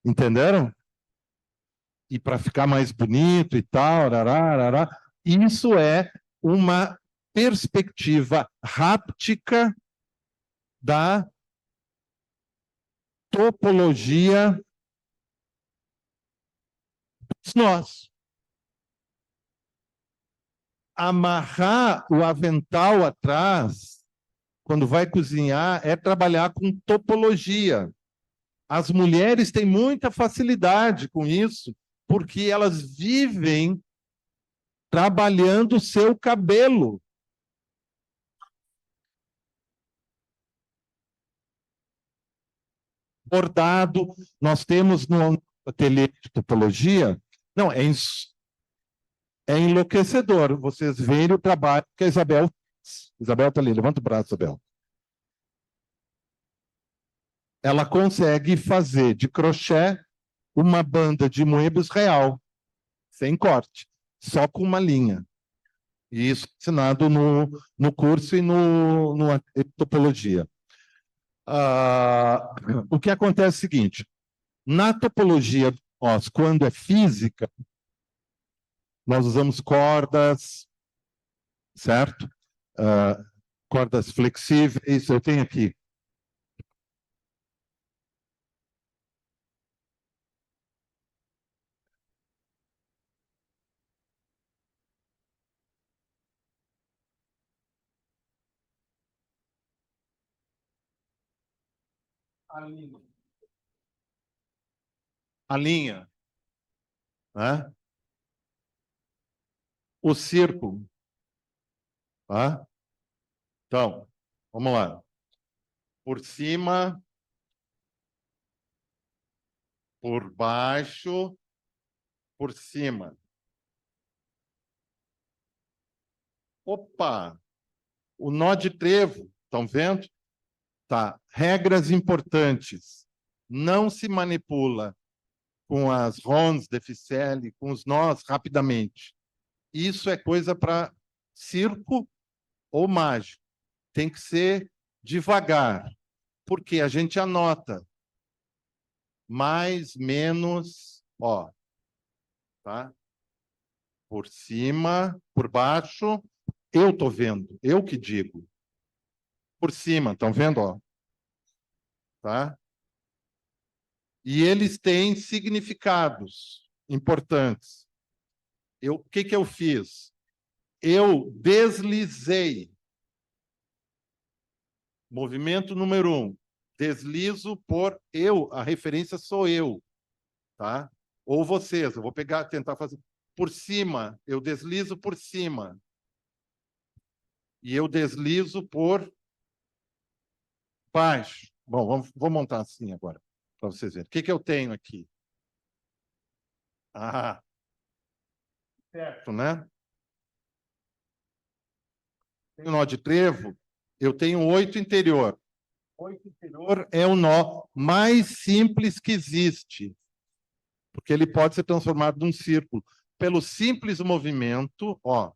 entenderam? E para ficar mais bonito e tal, arará. Isso é uma perspectiva háptica da topologia dos nós. Amarrar o avental atrás, quando vai cozinhar, é trabalhar com topologia. As mulheres têm muita facilidade com isso, porque elas vivem trabalhando o seu cabelo. Bordado, nós temos no ateliê de topologia, não, é enlouquecedor vocês verem o trabalho que a Isabel fez. Isabel está ali, levanta o braço, Isabel. Ela consegue fazer de crochê uma banda de moebos real, sem corte, só com uma linha. E isso ensinado no curso e no topologia. O que acontece é o seguinte, na topologia, quando é física, nós usamos cordas, certo? Cordas flexíveis, eu tenho aqui. A linha, né? O círculo, tá? Então, vamos lá. Por cima, por baixo, por cima. Opa! O nó de trevo, estão vendo? Tá. Regras importantes. Não se manipula com as ronds de ficelle, com os nós rapidamente. Isso é coisa para circo ou mágico. Tem que ser devagar, porque a gente anota mais, menos, ó, tá? Por cima, por baixo, eu tô vendo, eu que digo. Por cima, estão vendo, ó? Tá? E eles têm significados importantes. O que que eu fiz? Eu deslizei. Movimento número 1. Deslizo por eu, a referência sou eu, tá? Ou vocês, eu vou pegar, tentar fazer por cima, eu deslizo por cima. E eu deslizo por baixo. Bom, vou montar assim agora, para vocês verem. O que que eu tenho aqui? Certo, né? Tem o nó de trevo, eu tenho 8 interior. 8 interior é o nó mais simples que existe, porque ele pode ser transformado num círculo. Pelo simples movimento, ó.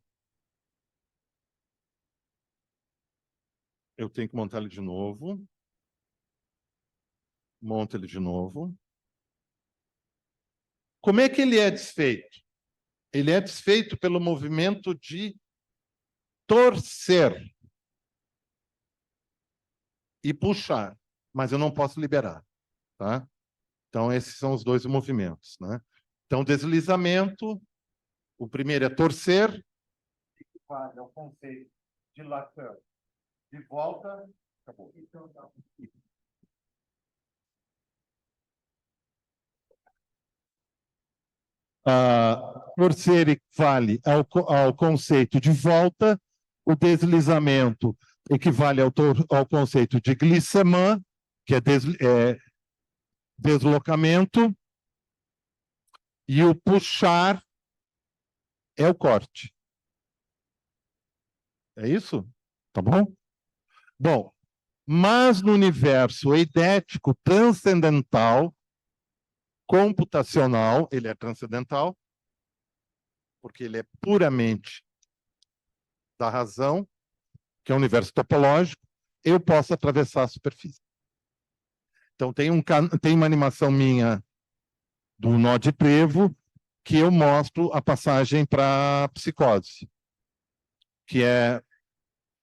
Eu tenho que montar ele de novo. Monto ele de novo. Como é que ele é desfeito? Ele é desfeito pelo movimento de torcer. e puxar, mas eu não posso liberar, tá? Então, esses são os dois movimentos, né? Então, deslizamento, o primeiro é torcer, que equivale ao conceito de Lacan. De volta, acabou. Torcer equivale ao conceito de volta, o deslizamento equivale ao conceito de glissement, que é deslocamento, e o puxar é o corte. É isso? Tá bom? Bom, mas no universo eidético transcendental, computacional, ele é transcendental, porque ele é puramente da razão, que é o universo topológico, eu posso atravessar a superfície. Então, tem uma animação minha do nó de trevo que eu mostro a passagem para psicose, que é...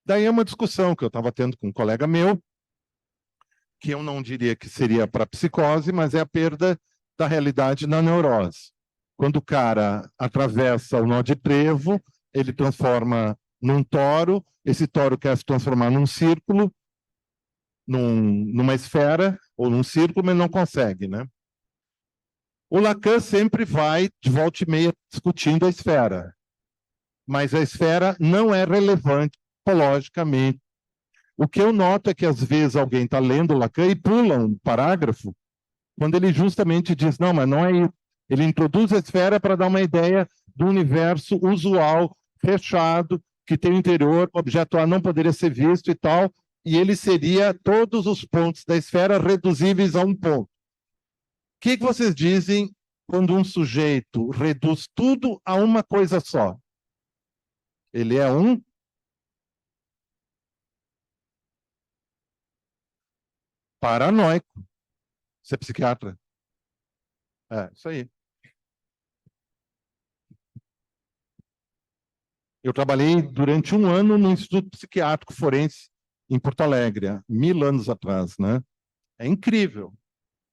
Daí é uma discussão que eu estava tendo com um colega meu, que eu não diria que seria para psicose, mas é a perda da realidade na neurose. Quando o cara atravessa o nó de trevo, ele transforma num toro, esse toro quer se transformar num círculo, numa esfera, ou num círculo, mas não consegue, né? O Lacan sempre vai, de volta e meia, discutindo a esfera. Mas a esfera não é relevante topologicamente. O que eu noto é que, às vezes, alguém está lendo Lacan e pula um parágrafo, quando ele justamente diz, não, mas não é isso. Ele introduz a esfera para dar uma ideia do universo usual, fechado, que tem o interior, o objeto A não poderia ser visto e tal, e ele seria todos os pontos da esfera reduzíveis a um ponto. O que vocês dizem quando um sujeito reduz tudo a uma coisa só? Ele é um paranoico. Você é psiquiatra? É, isso aí. Eu trabalhei durante um ano no Instituto Psiquiátrico Forense em Porto Alegre, há 1000 anos atrás, né? É incrível.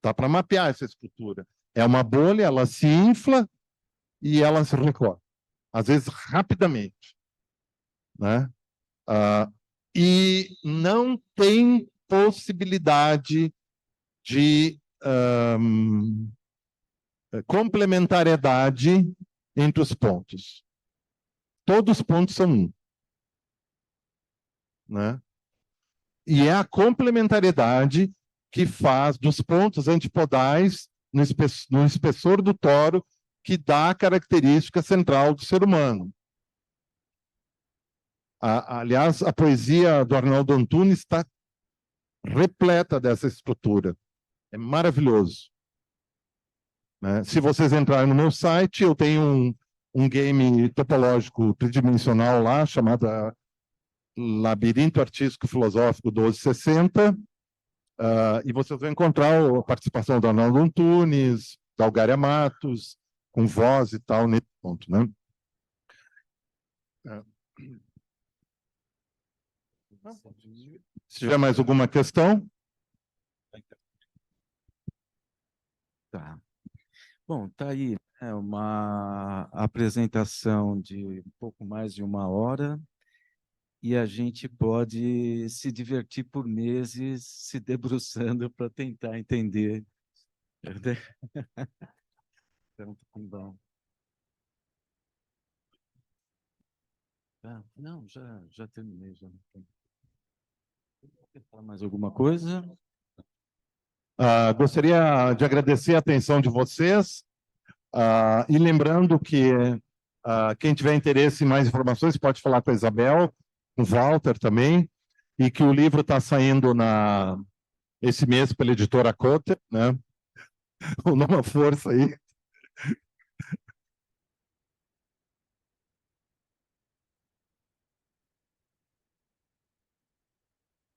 Dá para mapear essa estrutura. É uma bolha, ela se infla e ela se recorre. Às vezes rapidamente, né? E não tem possibilidade de complementariedade entre os pontos. Todos os pontos são um, né? E é a complementariedade que faz dos pontos antipodais no espessor do toro que dá a característica central do ser humano. Aliás, a poesia do Arnaldo Antunes está repleta dessa estrutura. É maravilhoso. Né? Se vocês entrarem no meu site, eu tenho um game topológico tridimensional lá, chamado Labirinto Artístico Filosófico 1260, e vocês vão encontrar a participação do Arnaldo Antunes, da Algária Matos, com voz e tal, nesse ponto. Né? Se tiver mais alguma questão? Tá. Bom, tá aí uma apresentação de um pouco mais de 1 hora e a gente pode se divertir por meses se debruçando para tentar entender. Então, tá bom. Tá. Não, já terminei. Já. Quer falar mais alguma coisa? Gostaria de agradecer a atenção de vocês e lembrando que quem tiver interesse em mais informações pode falar com a Isabel, com o Walter também, e que o livro está saindo esse mês pela editora Cotter, né? Uma força aí.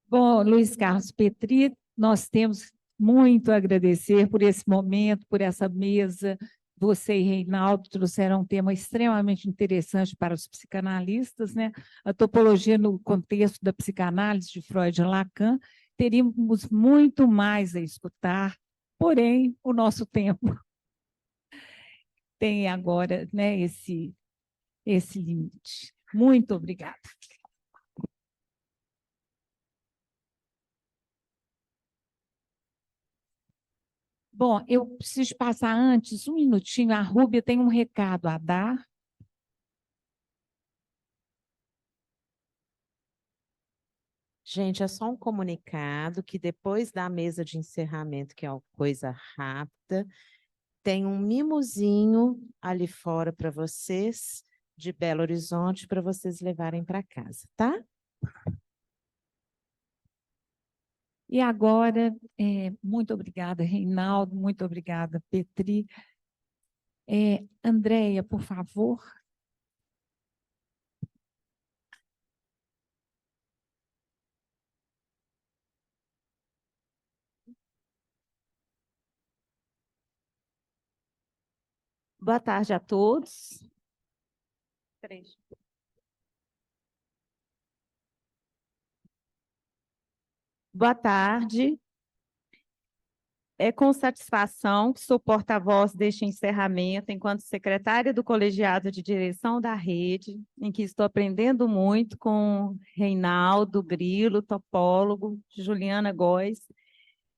Bom, Luiz Carlos Petri, nós temos muito a agradecer por esse momento, por essa mesa. Você e Reinaldo trouxeram um tema extremamente interessante para os psicanalistas, né? A topologia no contexto da psicanálise de Freud e Lacan, teríamos muito mais a escutar, porém, o nosso tempo tem agora, né, esse limite. Muito obrigada. Bom, eu preciso passar antes, um minutinho, a Rúbia tem um recado a dar. Gente, é só um comunicado que depois da mesa de encerramento, que é uma coisa rápida, tem um mimozinho ali fora para vocês, de Belo Horizonte, para vocês levarem para casa, tá? E agora, muito obrigada, Reinaldo, muito obrigada, Petri. Andréia, por favor. Boa tarde a todos. Boa tarde. É com satisfação que sou porta-voz deste encerramento, enquanto secretária do Colegiado de Direção da Rede, em que estou aprendendo muito com Reinaldo Grilo, topólogo, Juliana Góes.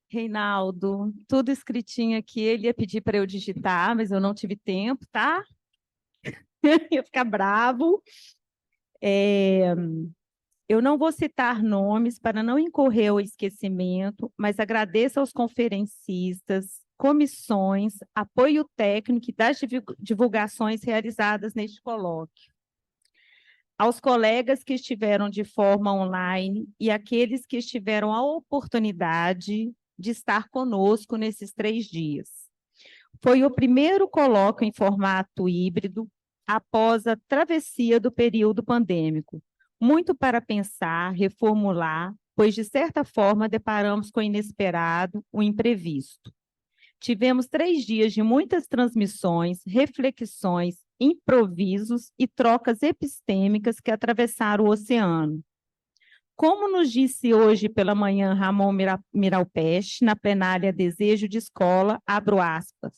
Reinaldo, tudo escritinho aqui, ele ia pedir para eu digitar, mas eu não tive tempo, tá? Ia ficar bravo. Eu não vou citar nomes para não incorrer ao esquecimento, mas agradeço aos conferencistas, comissões, apoio técnico e das divulgações realizadas neste colóquio. Aos colegas que estiveram de forma online e aqueles que tiveram a oportunidade de estar conosco nesses 3 dias. Foi o primeiro colóquio em formato híbrido após a travessia do período pandêmico. Muito para pensar, reformular, pois, de certa forma, deparamos com o inesperado, o imprevisto. Tivemos 3 dias de muitas transmissões, reflexões, improvisos e trocas epistêmicas que atravessaram o oceano. Como nos disse hoje pela manhã Ramon Miralpeste, na plenária Desejo de Escola, abro aspas,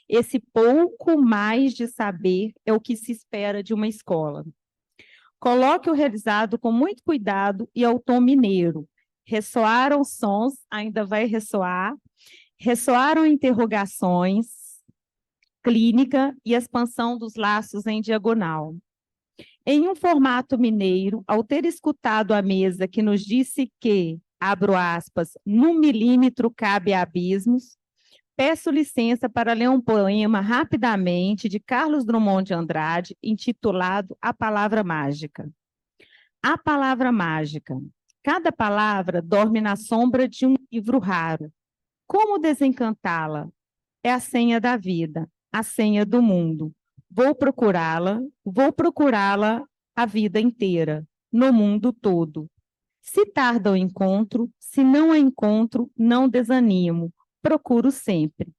esse pouco mais de saber é o que se espera de uma escola. Colóquio realizado com muito cuidado e ao tom mineiro. Ressoaram sons, ainda vai ressoar, ressoaram interrogações, clínica e expansão dos laços em diagonal. Em um formato mineiro, ao ter escutado a mesa que nos disse que, abro aspas, no milímetro cabe abismos, peço licença para ler um poema rapidamente de Carlos Drummond de Andrade, intitulado A Palavra Mágica. A palavra mágica. Cada palavra dorme na sombra de um livro raro. Como desencantá-la? É a senha da vida, a senha do mundo. Vou procurá-la a vida inteira, no mundo todo. Se tarda o encontro, se não a encontro, não desanimo. Procuro sempre,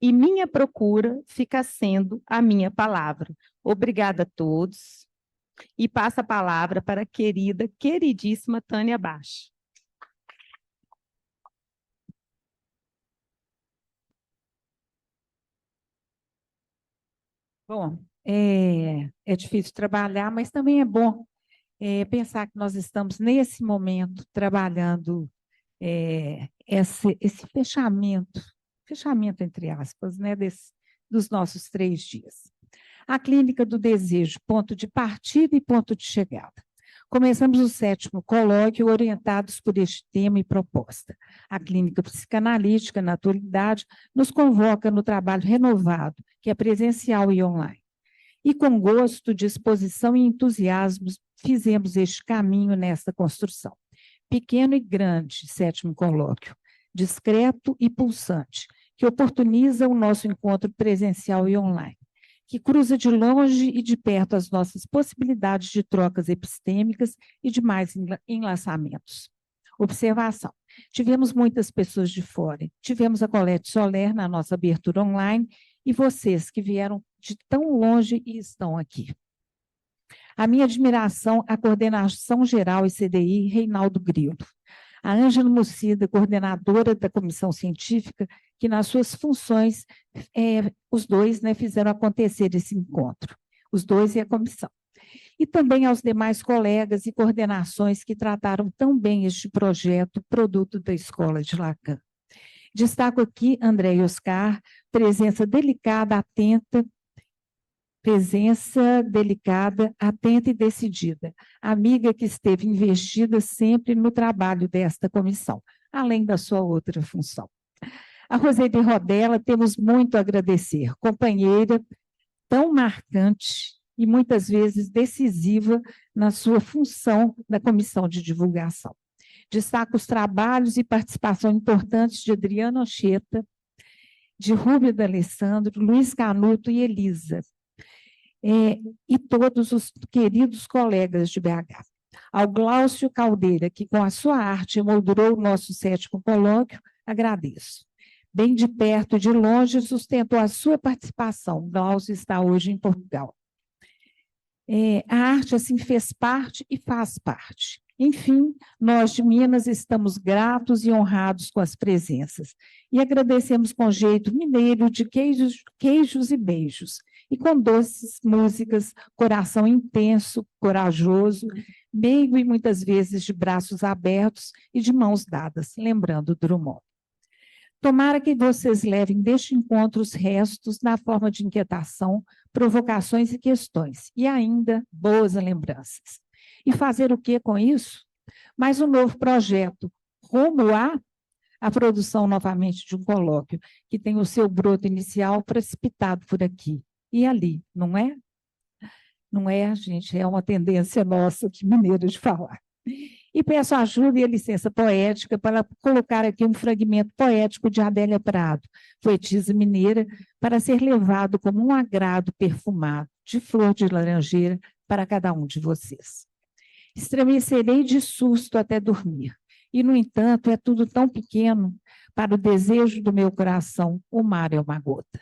e minha procura fica sendo a minha palavra. Obrigada a todos. E passo a palavra para a queridíssima Tânia Bach. Bom, é difícil trabalhar, mas também é bom pensar que nós estamos, nesse momento, trabalhando esse fechamento entre aspas, né, dos nossos 3 dias. A Clínica do Desejo, ponto de partida e ponto de chegada. Começamos o 7º colóquio orientados por este tema e proposta. A Clínica Psicanalítica, na atualidade, nos convoca no trabalho renovado, que é presencial e online. E com gosto, disposição e entusiasmo, fizemos este caminho nesta construção. Pequeno e grande, 7º colóquio, discreto e pulsante, que oportuniza o nosso encontro presencial e online, que cruza de longe e de perto as nossas possibilidades de trocas epistêmicas e de mais enlaçamentos. Observação. Tivemos muitas pessoas de fora. Tivemos a Colete Soler na nossa abertura online e vocês que vieram de tão longe e estão aqui. A minha admiração à coordenação geral e CDI Reinaldo Grilo, A Ângela Mucida, coordenadora da comissão científica, que nas suas funções, os dois, né, fizeram acontecer esse encontro, os dois e a comissão. E também aos demais colegas e coordenações que trataram tão bem este projeto, produto da Escola de Lacan. Destaco aqui André e Oscar, presença delicada, atenta e decidida, amiga que esteve investida sempre no trabalho desta comissão, além da sua outra função. A Roseli Rodella, temos muito a agradecer, companheira tão marcante e muitas vezes decisiva na sua função da comissão de divulgação. Destaco os trabalhos e participação importantes de Adriana Anchieta, de Rúbia D'Alessandro, Luiz Canuto e Elisa, e todos os queridos colegas de BH. Ao Glaucio Caldeira, que com a sua arte emoldurou o nosso 7º colóquio, agradeço. Bem de perto e de longe sustentou a sua participação. Glaucio está hoje em Portugal. A arte, assim, fez parte e faz parte. Enfim, nós de Minas estamos gratos e honrados com as presenças. E agradecemos com jeito mineiro de queijos e beijos. E com doces músicas, coração intenso, corajoso, meigo e muitas vezes de braços abertos e de mãos dadas, lembrando Drummond. Tomara que vocês levem deste encontro os restos na forma de inquietação, provocações e questões, e ainda boas lembranças. E fazer o que com isso? Mais um novo projeto, rumo a produção novamente de um colóquio, que tem o seu broto inicial precipitado por aqui e ali, não é? Não é, gente, é uma tendência nossa que mineira de falar. E peço ajuda e a licença poética para colocar aqui um fragmento poético de Adélia Prado, poetisa mineira, para ser levado como um agrado perfumado de flor de laranjeira para cada um de vocês. Estremecerei de susto até dormir, e, no entanto, é tudo tão pequeno, para o desejo do meu coração, o mar é uma gota.